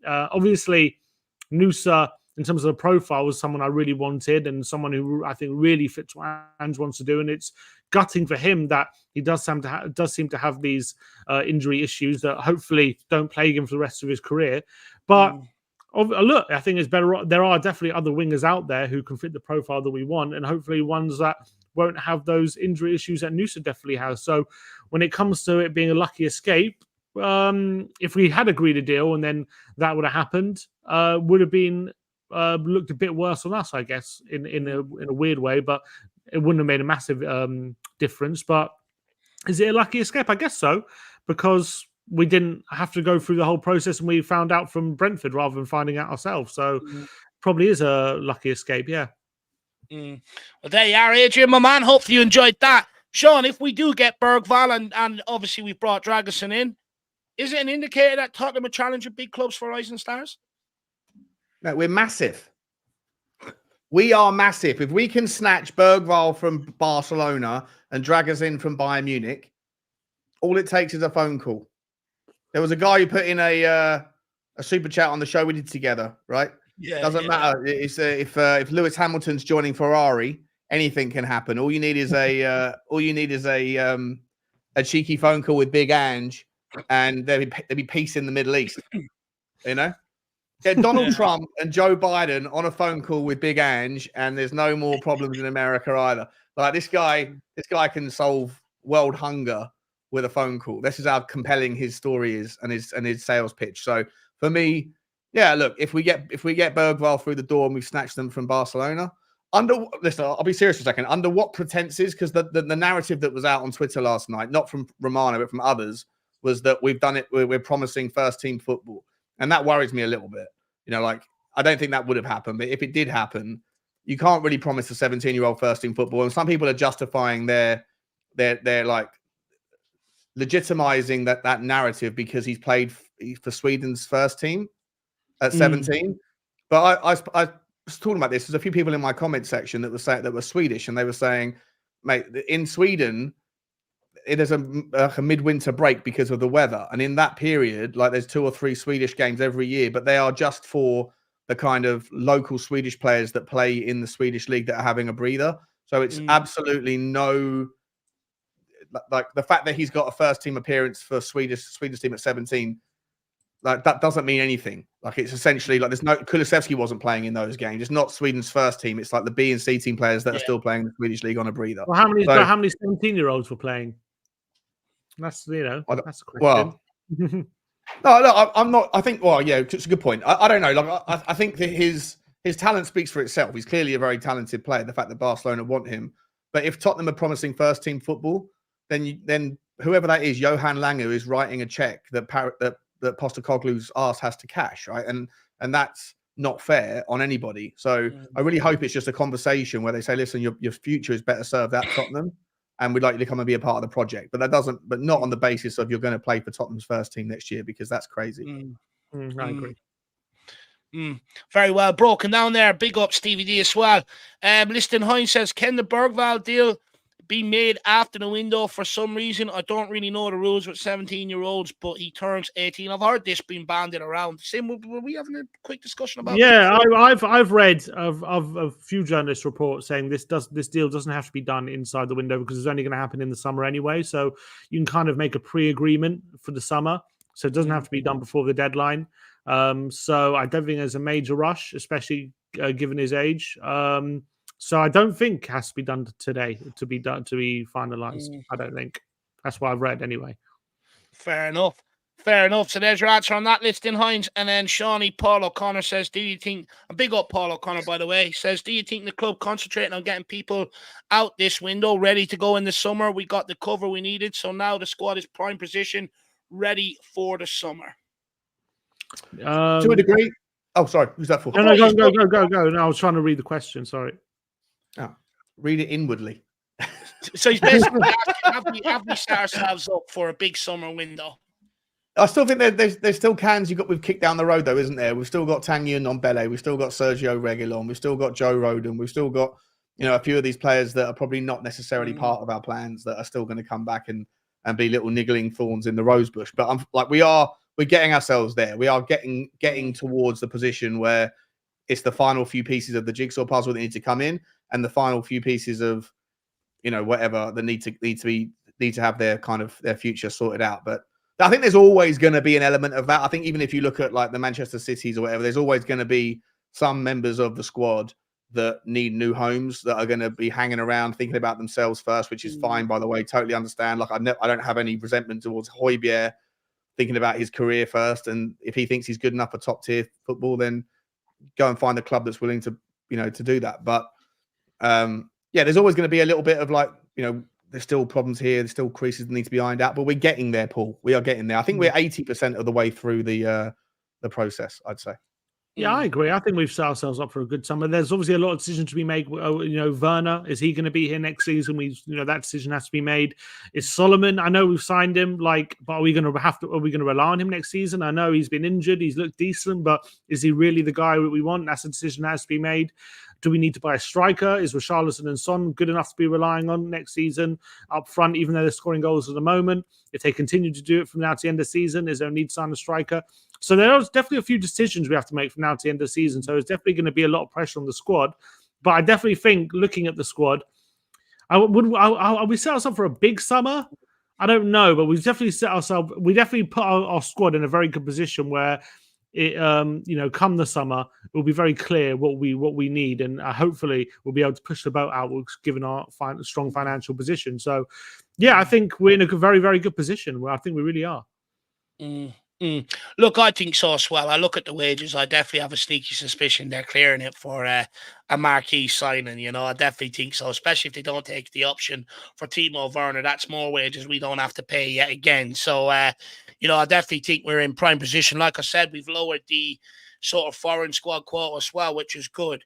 obviously, Nusa, in terms of the profile, was someone I really wanted and someone who I think really fits what Ange wants to do. And it's gutting for him that he does seem to have these injury issues that hopefully don't plague him for the rest of his career. But look, I think it's better. There are definitely other wingers out there who can fit the profile that we want, and hopefully ones that won't have those injury issues that Nusa definitely has. So when it comes to it being a lucky escape, if we had agreed a deal and then that would have happened, would have been looked a bit worse on us, I guess, in a weird way, but it wouldn't have made a massive difference. But is it a lucky escape? I guess so, because we didn't have to go through the whole process and we found out from Brentford rather than finding out ourselves. So probably is a lucky escape, yeah. Well, there you are, Adrian, my man. Hopefully you enjoyed that. Sean, if we do get Bergvall and obviously we've brought Dragusin in, is it an indicator that Tottenham are challenging big clubs for Rising Stars? No, we're massive. We are massive. If we can snatch Bergvall from Barcelona and drag us in from Bayern Munich, all it takes is a phone call. There was a guy who put in a super chat on the show we did together, right? Yeah, doesn't matter. It's if Lewis Hamilton's joining Ferrari, anything can happen. All you need is a cheeky phone call with Big Ange, and there'd be peace in the Middle East. You know, get Donald Trump and Joe Biden on a phone call with Big Ange, and there's no more problems in America either. Like this guy can solve world hunger with a phone call. This is how compelling his story is and his sales pitch. So for me, yeah, look, if we get Bergvall through the door and we snatch them from Barcelona, listen, I'll be serious for a second. Under what pretenses? Because the narrative that was out on Twitter last night, not from Romano but from others, was that we've done it. We're promising first team football, and that worries me a little bit. You know, like I don't think that would have happened, but if it did happen, you can't really promise a 17-year-old first team football. And some people are justifying their like legitimizing that narrative because he's played for Sweden's first team at 17. But I was talking about this. There's a few people in my comment section that were Swedish, and they were saying, mate, in Sweden, there's a midwinter break because of the weather. And in that period, like there's 2 or 3 Swedish games every year, but they are just for the kind of local Swedish players that play in the Swedish league that are having a breather. So it's absolutely no, like the fact that he's got a first team appearance for Swedish team at 17, like that doesn't mean anything. Like it's essentially like there's no Kulusevski wasn't playing in those games. It's not Sweden's first team. It's like the B and C team players that are still playing the Swedish league on a breather. Well, how many 17-year-olds were playing? That's that's a question. Well, no, I'm not. I think. Well, yeah, it's a good point. I don't know. Like I think that his talent speaks for itself. He's clearly a very talented player. The fact that Barcelona want him, but if Tottenham are promising first team football, then whoever that is, Johan Langer is writing a check that Postecoglou's ass has to cash, right? And that's not fair on anybody. So I really hope it's just a conversation where they say, listen, your future is better served at Tottenham, and we'd like you to come and be a part of the project. But but not on the basis of you're going to play for Tottenham's first team next year, because that's crazy. I agree. Very well broken down there. Big up Stevie D as well. Liston Hines says, can the Bergvall deal be made after the window for some reason? I don't really know the rules with 17-year-olds, but he turns 18. I've heard this being banded around. Sim, were we having a quick discussion about I've read of a few journalist reports saying this deal doesn't have to be done inside the window because it's only going to happen in the summer anyway. So you can kind of make a pre-agreement for the summer. So it doesn't have to be done before the deadline. So I don't think there's a major rush, especially given his age. So I don't think it has to be done today to be finalized. I don't think. That's what I've read anyway. Fair enough. So there's your answer on that, Liston Hines. And then Shawnee Paul O'Connor says, do you think, a big up Paul O'Connor, by the way, says, do you think the club concentrating on getting people out this window, ready to go in the summer? We got the cover we needed. So now the squad is prime position, ready for the summer. To a degree. Oh, sorry. Who's that for? No, go. No, I was trying to read the question. Sorry. Oh, read it inwardly. So he's basically asking, have we set ourselves up for a big summer window? I still think there's still cans we've kicked down the road, though, isn't there? We've still got Tanguy Ndombele. We've still got Sergio Reguilon. We've still got Joe Rodon. We've still got, a few of these players that are probably not necessarily part of our plans that are still going to come back and be little niggling thorns in the rose bush. But we are we're getting ourselves there. We are getting towards the position where it's the final few pieces of the jigsaw puzzle that need to come in, and the final few pieces of, you know, whatever that need to have their kind of their future sorted out. But I think there's always going to be an element of that. I think even if you look at like the Manchester Cities or whatever, there's always going to be some members of the squad that need new homes, that are going to be hanging around thinking about themselves first, which is fine, by the way. Totally understand. Like I don't have any resentment towards Højbjerg thinking about his career first, and if he thinks he's good enough for top tier football, then go and find a club that's willing to, you know, to do that. But yeah, there's always going to be a little bit of like, you know, there's still problems here, there's still creases that need to be ironed out, but we're getting there, Paul. We are getting there. I think we're 80% of the way through the process, I'd say. Yeah, I agree. I think we've set ourselves up for a good summer. There's obviously a lot of decisions to be made. You know, Werner, is he going to be here next season? That decision has to be made. Is Solomon? I know we've signed him, but are we going to rely on him next season? I know he's been injured. He's looked decent, but is he really the guy that we want? That's a decision that has to be made. Do we need to buy a striker? Is Richarlison and Son good enough to be relying on next season up front, even though they're scoring goals at the moment? If they continue to do it from now to the end of the season, is there a need to sign a striker? So there's definitely a few decisions we have to make from now to the end of the season. So there's definitely going to be a lot of pressure on the squad. But I definitely think, looking at the squad, are we set ourselves for a big summer? I don't know, but we've definitely put our squad in a very good position where it, come the summer, it will be very clear what we need, and hopefully we'll be able to push the boat out, given our strong financial position. So, yeah, I think we're in a very, very good position. Where I think we really are. Look, I think so as well. I look at the wages. I definitely have a sneaky suspicion they're clearing it for a marquee signing. You know, I definitely think so, especially if they don't take the option for Timo Werner. That's more wages we don't have to pay yet again. So, I definitely think we're in prime position. Like I said, we've lowered the sort of foreign squad quota as well, which is good.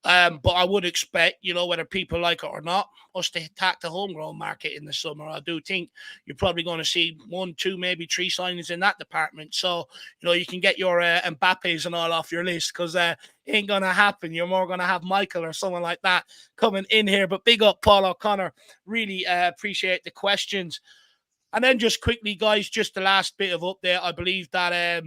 But I would expect, whether people like it or not, us to attack the homegrown market in the summer. I do think you're probably going to see 1, 2, maybe 3 signings in that department. So, you can get your Mbappes and all off your list, because it ain't going to happen. You're more going to have Michael or someone like that coming in here. But big up Paul O'Connor. Really appreciate the questions. And then just quickly, guys, just the last bit of update. I believe that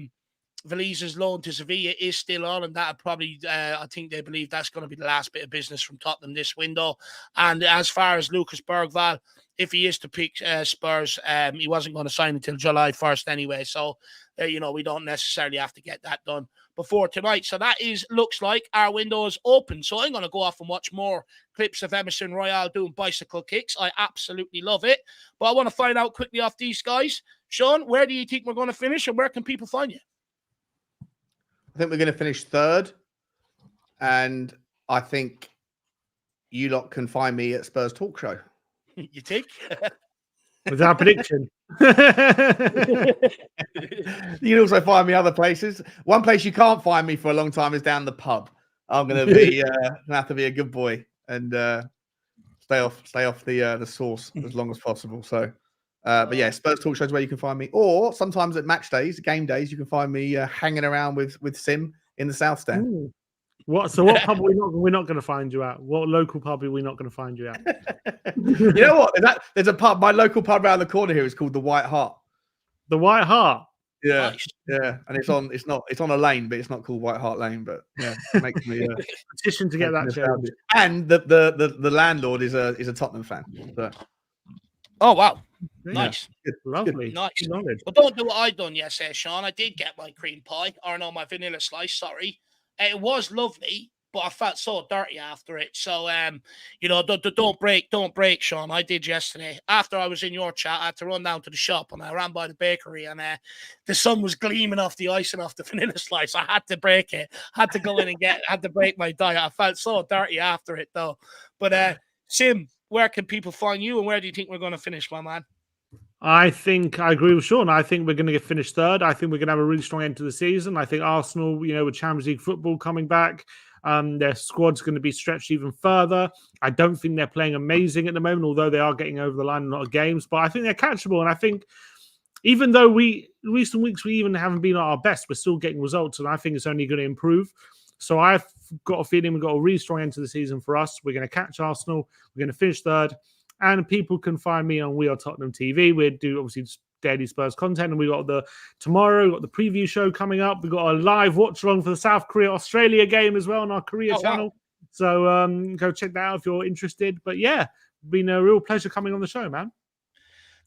Valise's loan to Sevilla is still on, and that probably, I think they believe that's going to be the last bit of business from Tottenham this window. And as far as Lucas Bergvall, if he is to pick Spurs, he wasn't going to sign until July 1st anyway. So, we don't necessarily have to get that done before tonight. So that looks like our window is open. So I'm going to go off and watch more clips of Emerson Royale doing bicycle kicks. I absolutely love it. But I want to find out quickly off these guys. Sean, where do you think we're going to finish, and where can people find you? I think we're going to finish 3rd, and I think you lot can find me at Spurs Talk Show. You think? Was our prediction? You can also find me other places. One place you can't find me for a long time is down the pub. I'm going to be have to be a good boy and stay off the sauce as long as possible. So. But yeah, Spurs Talk Shows where you can find me, or sometimes at match days, game days, you can find me hanging around with Sim in the South Stand. Ooh. What pub are we're not going to find you at? What local pub are we not going to find you at? You know what? There's a pub. My local pub around the corner here is called the White Hart. The White Hart. Yeah, nice. Yeah, and it's on a lane, but it's not called White Hart Lane. But yeah, it makes me petition to get that changed. And the landlord is a Tottenham fan. So. Oh wow. Nice. Good. Lovely. Good. Nice. Knowledge. But don't do what I done yesterday, Sean. I did get my cream pie, or no, my vanilla slice, sorry. It was lovely, but I felt so dirty after it. So, don't break, Sean. I did yesterday. After I was in your chat, I had to run down to the shop, and I ran by the bakery, and the sun was gleaming off the ice and off the vanilla slice. I had to break it. Had to go in and had to break my diet. I felt so dirty after it, though. But, Sim, where can people find you, and where do you think we're going to finish, my man? I think I agree with Sean. I think we're going to get finished 3rd. I think we're going to have a really strong end to the season. I think Arsenal, with Champions League football coming back, their squad's going to be stretched even further. I don't think they're playing amazing at the moment, although they are getting over the line in a lot of games. But I think they're catchable. And I think even though recent weeks we even haven't been at our best, we're still getting results. And I think it's only going to improve. So I've got a feeling we've got a really strong end to the season for us. We're going to catch Arsenal. We're going to finish 3rd. And people can find me on We Are Tottenham TV. We do obviously daily Spurs content. And we got tomorrow, we got the preview show coming up. We got a live watch along for the South Korea Australia game as well on our Korea channel. Wow. So go check that out if you're interested. But yeah, been a real pleasure coming on the show, man.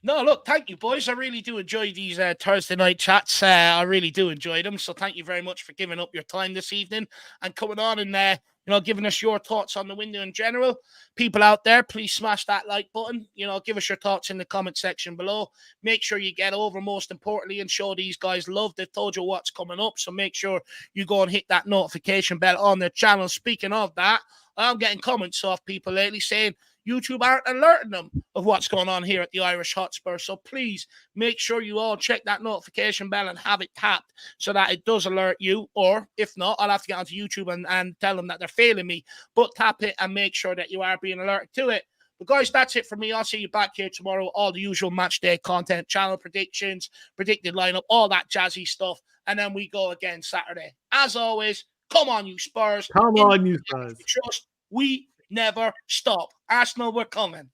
No, look, thank you, boys. I really do enjoy these Thursday night chats. I really do enjoy them. So thank you very much for giving up your time this evening and coming on and giving us your thoughts on the window in general. People out there, please smash that like button. Give us your thoughts in the comment section below. Make sure you get over, most importantly, and show these guys love. They've told you what's coming up, so make sure you go and hit that notification bell on their channel. Speaking of that, I'm getting comments off people lately saying YouTube aren't alerting them of what's going on here at the Irish Hotspur. So please make sure you all check that notification bell and have it tapped so that it does alert you. Or if not, I'll have to get onto YouTube and tell them that they're failing me. But tap it and make sure that you are being alerted to it. But guys, that's it for me. I'll see you back here tomorrow. All the usual match day content, channel predictions, predicted lineup, all that jazzy stuff. And then we go again Saturday. As always, come on, you Spurs. Come on, you Spurs. Trust we never stop. Arsenal, we're coming.